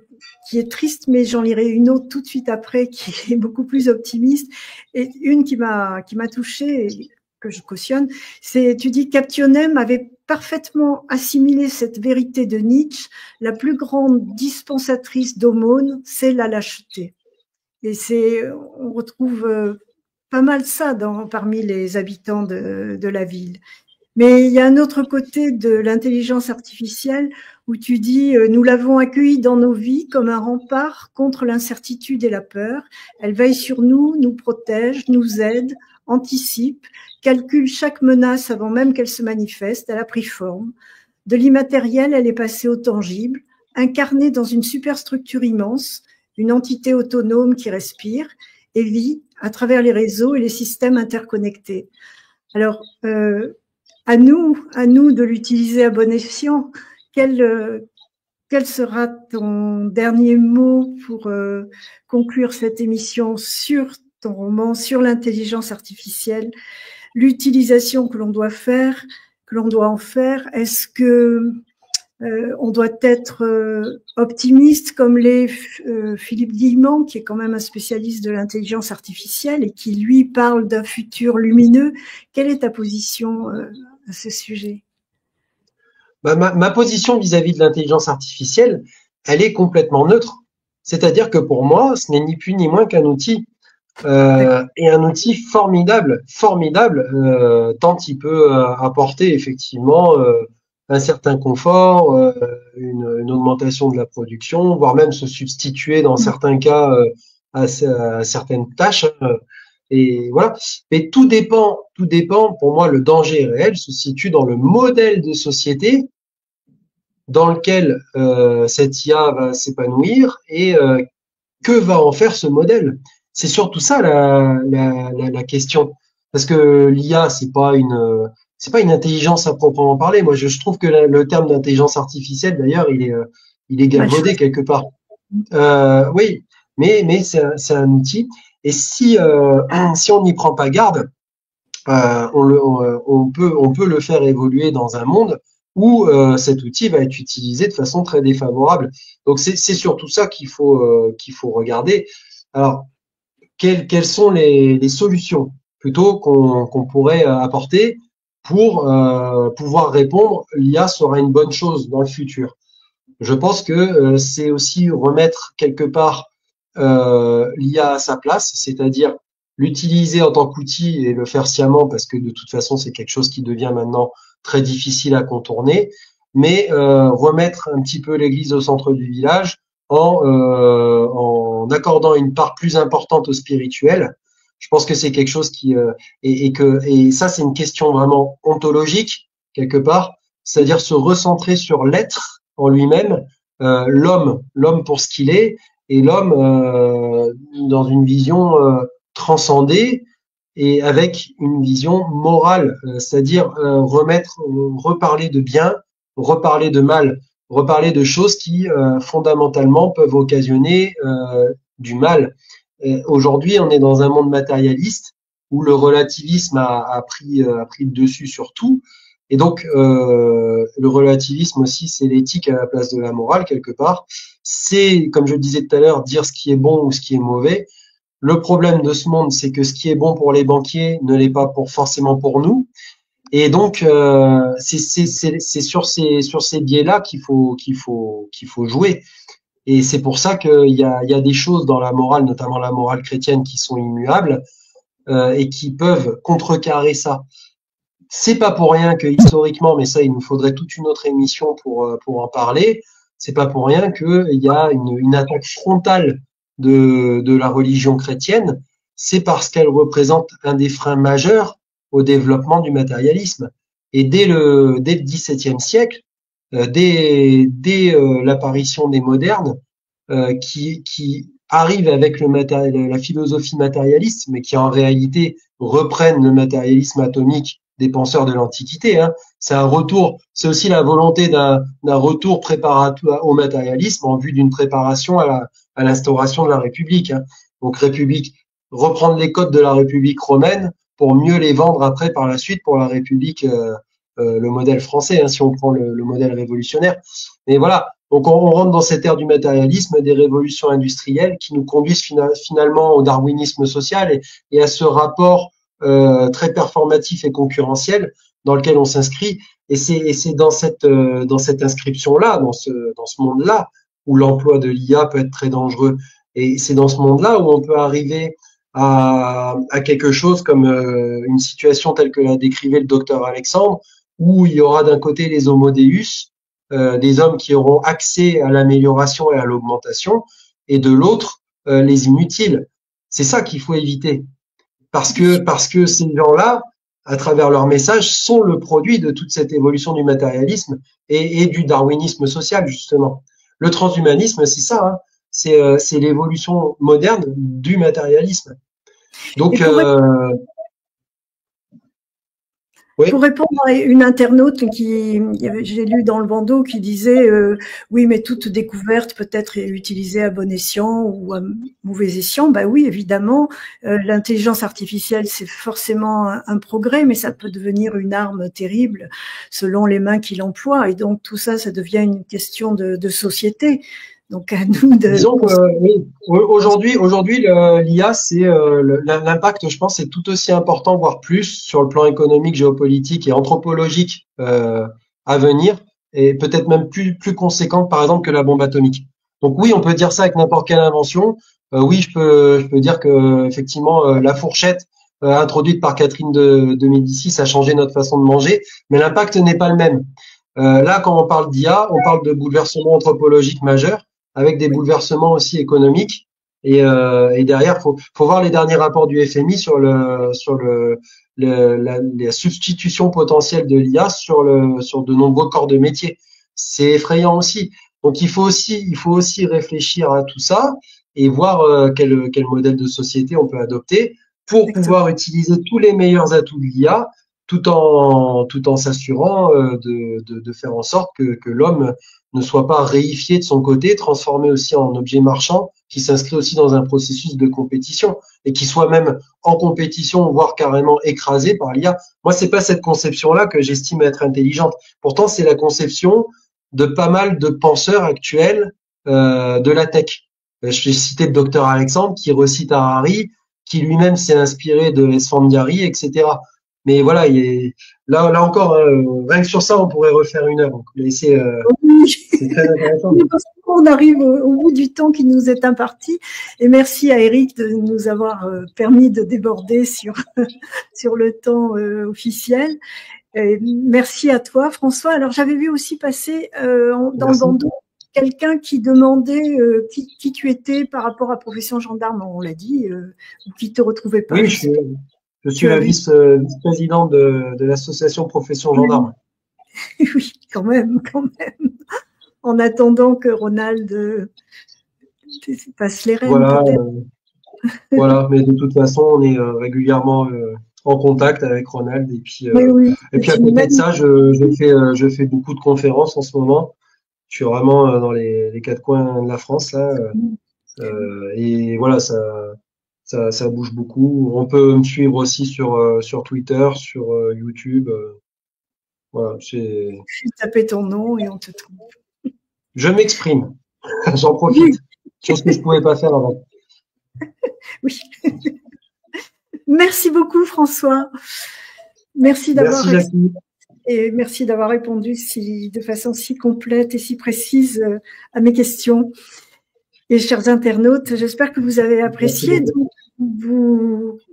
qui est triste, mais j'en lirai une autre tout de suite après qui est beaucoup plus optimiste. Et une qui m'a touchée et que je cautionne, c'est, tu dis, Captionem avait parfaitement assimilé cette vérité de Nietzsche: la plus grande dispensatrice d'aumône, c'est la lâcheté. Et on retrouve pas mal ça parmi les habitants de la ville. Mais il y a un autre côté de l'intelligence artificielle où tu dis, nous l'avons accueillie dans nos vies comme un rempart contre l'incertitude et la peur. Elle veille sur nous, nous protège, nous aide, anticipe, calcule chaque menace avant même qu'elle se manifeste. Elle a pris forme. De l'immatériel, elle est passée au tangible, incarnée dans une superstructure immense, une entité autonome qui respire et vit à travers les réseaux et les systèmes interconnectés. Alors, à nous de l'utiliser à bon escient. Quel sera ton dernier mot pour conclure cette émission sur ton roman, sur l'intelligence artificielle? l'utilisation que l'on doit faire, que l'on doit en faire. Est-ce que on doit être optimiste comme l'est Philippe Guillemont, qui est quand même un spécialiste de l'intelligence artificielle et qui, lui, parle d'un futur lumineux. Quelle est ta position à ce sujet? Ma position vis-à-vis de l'intelligence artificielle, elle est complètement neutre. C'est-à-dire que pour moi, ce n'est ni plus ni moins qu'un outil. Et un outil formidable, formidable, tant il peut apporter effectivement un certain confort, une augmentation de la production, voire même se substituer dans certains cas à certaines tâches. Et voilà. Mais tout dépend, tout dépend. Pour moi, le danger réel se situe dans le modèle de société dans lequel cette IA va s'épanouir et que va en faire ce modèle? C'est surtout ça la question. Parce que l'IA, c'est pas une intelligence à proprement parler. Moi, je trouve que le terme d'intelligence artificielle, d'ailleurs, il est galvaudé quelque part. Oui, mais c'est un outil. Et si, si on n'y prend pas garde, on peut le faire évoluer dans un monde où cet outil va être utilisé de façon très défavorable. Donc c'est surtout ça qu'il faut regarder. Alors quelles sont les solutions plutôt qu'on pourrait apporter pour pouvoir répondre? L'IA sera une bonne chose dans le futur. Je pense que c'est aussi remettre quelque part l'IA à sa place, c'est-à-dire l'utiliser en tant qu'outil et le faire sciemment parce que de toute façon c'est quelque chose qui devient maintenant très difficile à contourner, mais remettre un petit peu l'église au centre du village en accordant une part plus importante au spirituel. Je pense que c'est quelque chose qui et ça c'est une question vraiment ontologique quelque part, c'est-à-dire se recentrer sur l'être en lui-même, l'homme pour ce qu'il est, et l'homme dans une vision transcendée et avec une vision morale, c'est-à-dire reparler de bien, reparler de mal, reparler de choses qui fondamentalement peuvent occasionner du mal. Aujourd'hui, on est dans un monde matérialiste où le relativisme a pris le dessus sur tout. Et donc, le relativisme aussi, c'est l'éthique à la place de la morale, quelque part. C'est, comme je le disais tout à l'heure, dire ce qui est bon ou ce qui est mauvais. Le problème de ce monde, c'est que ce qui est bon pour les banquiers ne l'est pas forcément pour nous. Et donc, c'est sur ces biais-là qu'il faut jouer. Et c'est pour ça qu'il y a des choses dans la morale, notamment la morale chrétienne, qui sont immuables et qui peuvent contrecarrer ça. C'est pas pour rien que historiquement, mais ça, il nous faudrait toute une autre émission pour en parler. C'est pas pour rien qu'il y a une attaque frontale de la religion chrétienne. C'est parce qu'elle représente un des freins majeurs au développement du matérialisme. Et dès le XVIIe siècle, dès l'apparition des modernes, qui arrivent avec la philosophie matérialiste, mais qui en réalité reprennent le matérialisme atomique des penseurs de l'Antiquité. Hein. C'est un retour, c'est aussi la volonté d'un retour préparatoire au matérialisme en vue d'une préparation à l'instauration de la République. Hein. Donc République, reprendre les codes de la République romaine pour mieux les vendre après par la suite pour la République, le modèle français, hein, si on prend le modèle révolutionnaire. Mais voilà, donc on rentre dans cette ère du matérialisme, des révolutions industrielles qui nous conduisent finalement au darwinisme social et à ce rapport très performatif et concurrentiel dans lequel on s'inscrit. Et c'est dans cette inscription-là, dans ce monde-là, où l'emploi de l'IA peut être très dangereux. Et c'est dans ce monde-là où on peut arriver à quelque chose comme une situation telle que l'a décrivait le docteur Alexandre, où il y aura d'un côté les homo deus, des hommes qui auront accès à l'amélioration et à l'augmentation, et de l'autre, les inutiles. C'est ça qu'il faut éviter. Parce que ces gens-là, à travers leur message, sont le produit de toute cette évolution du matérialisme et du darwinisme social, justement. Le transhumanisme, c'est ça, hein. C'est l'évolution moderne du matérialisme. Donc, Oui. Pour répondre à une internaute j'ai lu dans le bandeau qui disait oui, mais toute découverte peut être utilisée à bon escient ou à mauvais escient. Bah oui, évidemment, l'intelligence artificielle c'est forcément un progrès, mais ça peut devenir une arme terrible selon les mains qui l'emploient. Et donc tout ça, ça devient une question de société. Donc à nous de. Disons que oui, aujourd'hui, l'IA, c'est l'impact, je pense, est tout aussi important, voire plus, sur le plan économique, géopolitique et anthropologique à venir, et peut-être même plus conséquent, par exemple, que la bombe atomique. Donc oui, on peut dire ça avec n'importe quelle invention. Oui, je peux dire que effectivement, la fourchette introduite par Catherine de Médicis a changé notre façon de manger, mais l'impact n'est pas le même. Là, quand on parle d'IA, on parle de bouleversements anthropologiques majeurs avec des bouleversements aussi économiques. Et derrière, faut voir les derniers rapports du FMI sur la substitution potentielle de l'IA sur de nombreux corps de métier. C'est effrayant aussi. Donc il faut aussi réfléchir à tout ça et voir quel modèle de société on peut adopter pour pouvoir utiliser tous les meilleurs atouts de l'IA tout en s'assurant de faire en sorte que l'homme ne soit pas réifié de son côté, transformé aussi en objet marchand, qui s'inscrit aussi dans un processus de compétition et qui soit même en compétition, voire carrément écrasé par l'IA. Moi, c'est pas cette conception-là que j'estime être intelligente. Pourtant, c'est la conception de pas mal de penseurs actuels de la tech. Je vais citer le docteur Alexandre qui recite Harari, qui lui-même s'est inspiré de Esfandiari, etc. Mais voilà, là encore, rien que sur ça, on pourrait refaire une heure. Donc, c'est très intéressant. On arrive au bout du temps qui nous est imparti. Et merci à Eric de nous avoir permis de déborder sur le temps officiel. Et merci à toi, François. Alors, j'avais vu aussi passer dans le bandeau quelqu'un qui demandait qui tu étais par rapport à profession gendarme. On l'a dit, ou qui te retrouvait pas. Oui, je suis la vice-président de l'association Profession Gendarme. Oui, quand même. En attendant que Ronald passe les rênes, voilà, mais de toute façon, on est régulièrement en contact avec Ronald. Et puis, et puis à côté de ça, je fais beaucoup de conférences en ce moment. Je suis vraiment dans les quatre coins de la France là. Et voilà, ça bouge beaucoup. On peut me suivre aussi sur Twitter, sur YouTube. Voilà, je taper ton nom et on te trouve. Je m'exprime. J'en profite. Chose que je pouvais pas faire avant. Oui. Merci beaucoup, François. Merci d'avoir répondu de façon si complète et si précise à mes questions. Et chers internautes, j'espère que vous avez apprécié. Donc,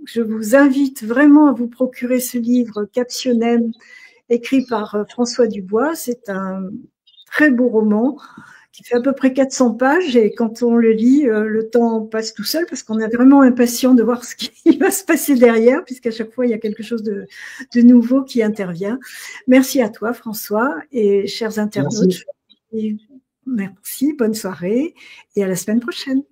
je vous invite vraiment à vous procurer ce livre Captionnem, écrit par François Dubois. C'est un très beau roman qui fait à peu près 400 pages et quand on le lit, le temps passe tout seul parce qu'on est vraiment impatient de voir ce qui va se passer derrière puisqu'à chaque fois, il y a quelque chose de nouveau qui intervient. Merci à toi, François, et chers internautes. Merci, bonne soirée et à la semaine prochaine.